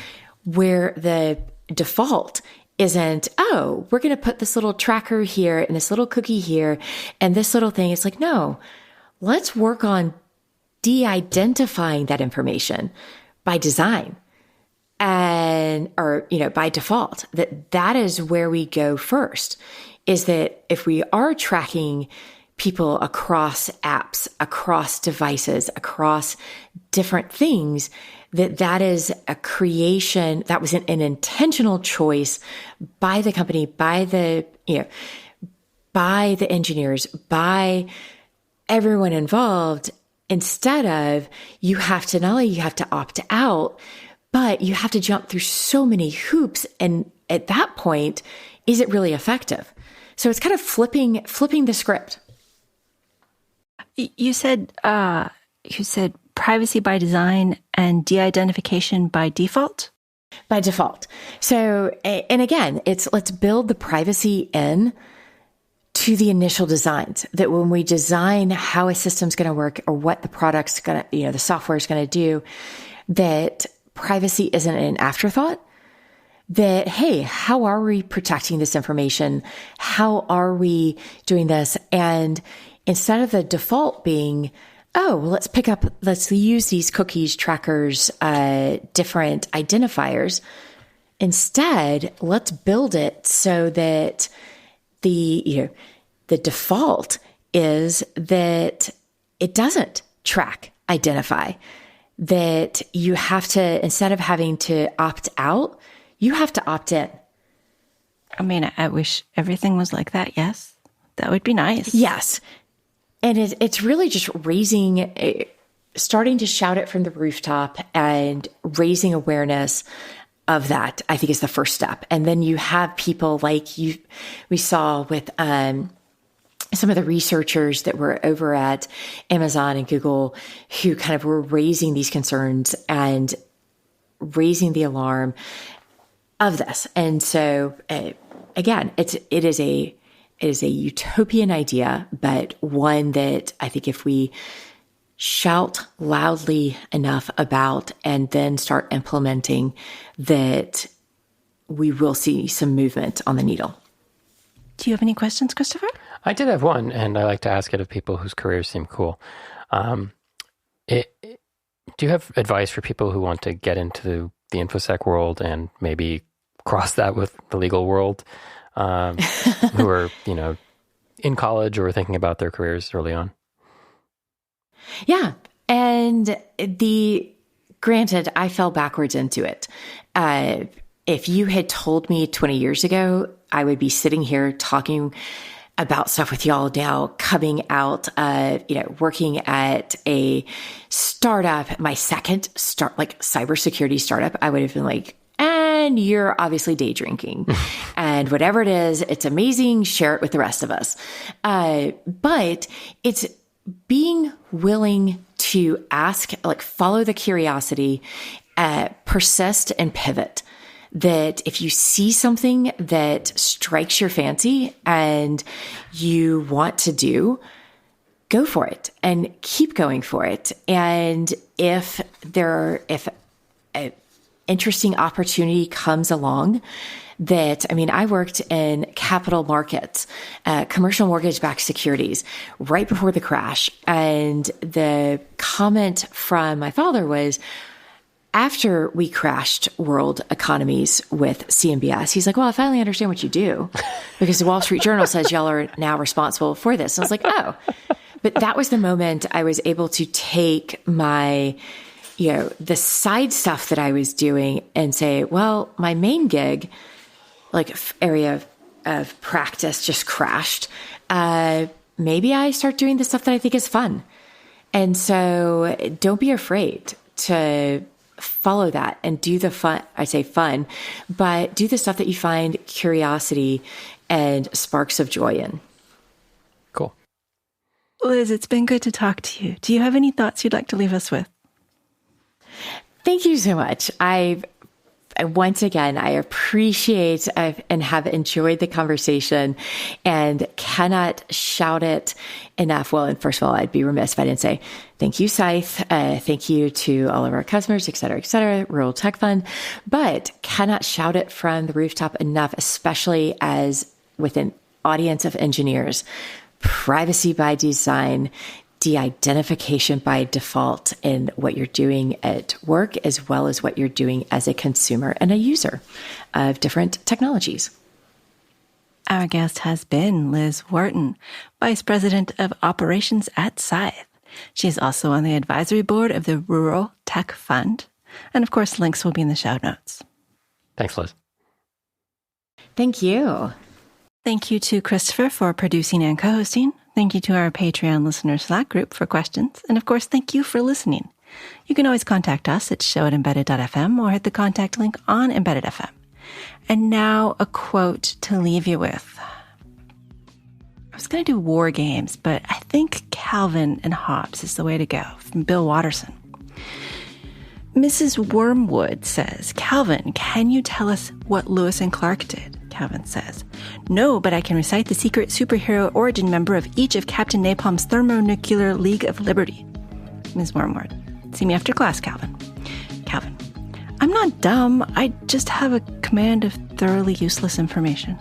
where the default isn't, oh, we're going to put this little tracker here and this little cookie here and this little thing. It's like, no, let's work on de-identifying that information by design or by default. That is where we go first. Is that if we are tracking people across apps, across devices, across different things, that is a creation, that was an intentional choice by the company, by the engineers, by everyone involved, instead of you have to opt out, but you have to jump through so many hoops. And at that point, is it really effective? So it's kind of flipping the script.
You said privacy by design and de-identification by default?
By default. So, and again, let's build the privacy in to the initial designs, that when we design how a system's going to work or what the product's going to, the software is going to do, that privacy isn't an afterthought. That, hey, how are we protecting this information? How are we doing this? And instead of the default being, oh, well, let's use these cookies, trackers, different identifiers. Instead, let's build it so that the default is that it doesn't track, identify, that you have to, instead of having to opt out, you have to opt in.
I mean, I wish everything was like that. Yes. That would be nice.
Yes. it's really just starting to shout it from the rooftop and raising awareness of that, I think, is the first step. And then you have people like we saw with some of the researchers that were over at Amazon and Google who kind of were raising these concerns and raising the alarm of this. And so, again, it is a utopian idea, but one that I think if we shout loudly enough about and then start implementing, that we will see some movement on the needle.
Do you have any questions, Christopher?
I did have one, and I like to ask it of people whose careers seem cool. Do you have advice for people who want to get into the InfoSec world and maybe cross that with the legal world, who are, in college or thinking about their careers early on?
Yeah. And granted, I fell backwards into it. If you had told me 20 years ago, I would be sitting here talking about stuff with y'all now, coming out, working at a startup, my second cybersecurity startup, I would have been like, and you're obviously day drinking and whatever it is, it's amazing. Share it with the rest of us. But it's being willing to ask, follow the curiosity, persist and pivot. That if you see something that strikes your fancy and you want to do, go for it and keep going for it. And if an interesting opportunity comes along I worked in capital markets, commercial mortgage-backed securities right before the crash. And the comment from my father was, after we crashed world economies with CMBS, he's like, well, I finally understand what you do because the Wall Street Journal says y'all are now responsible for this. And I was like, oh, but that was the moment I was able to take my, the side stuff that I was doing and say, well, my main gig, area of practice just crashed. Maybe I start doing the stuff that I think is fun. And so don't be afraid to follow that and do the fun. I say fun, but do the stuff that you find curiosity and sparks of joy in.
Cool.
Liz, it's been good to talk to you. Do you have any thoughts you'd like to leave us with?
Thank you so much. Once again, I appreciate and have enjoyed the conversation and cannot shout it enough. Well, and first of all, I'd be remiss if I didn't say thank you, Scythe. Thank you to all of our customers, et cetera, Rural Tech Fund, but cannot shout it from the rooftop enough, especially as with an audience of engineers. Privacy by design, de-identification by default in what you're doing at work, as well as what you're doing as a consumer and a user of different technologies.
Our guest has been Liz Wharton, Vice President of Operations at Scythe. She's also on the advisory board of the Rural Tech Fund. And of course, links will be in the show notes.
Thanks, Liz.
Thank you.
Thank you to Christopher for producing and co-hosting. Thank you to our Patreon listener Slack group for questions. And of course, thank you for listening. You can always contact us at show@embedded.fm or hit the contact link on Embedded FM. And now a quote to leave you with. I was going to do war games, but I think Calvin and Hobbes is the way to go, from Bill Watterson. Mrs. Wormwood says, Calvin, can you tell us what Lewis and Clark did? Calvin says, no, but I can recite the secret superhero origin member of each of Captain Napalm's Thermonuclear League of Liberty. Ms. Wormwood, see me after class, Calvin. Calvin, I'm not dumb. I just have a command of thoroughly useless information.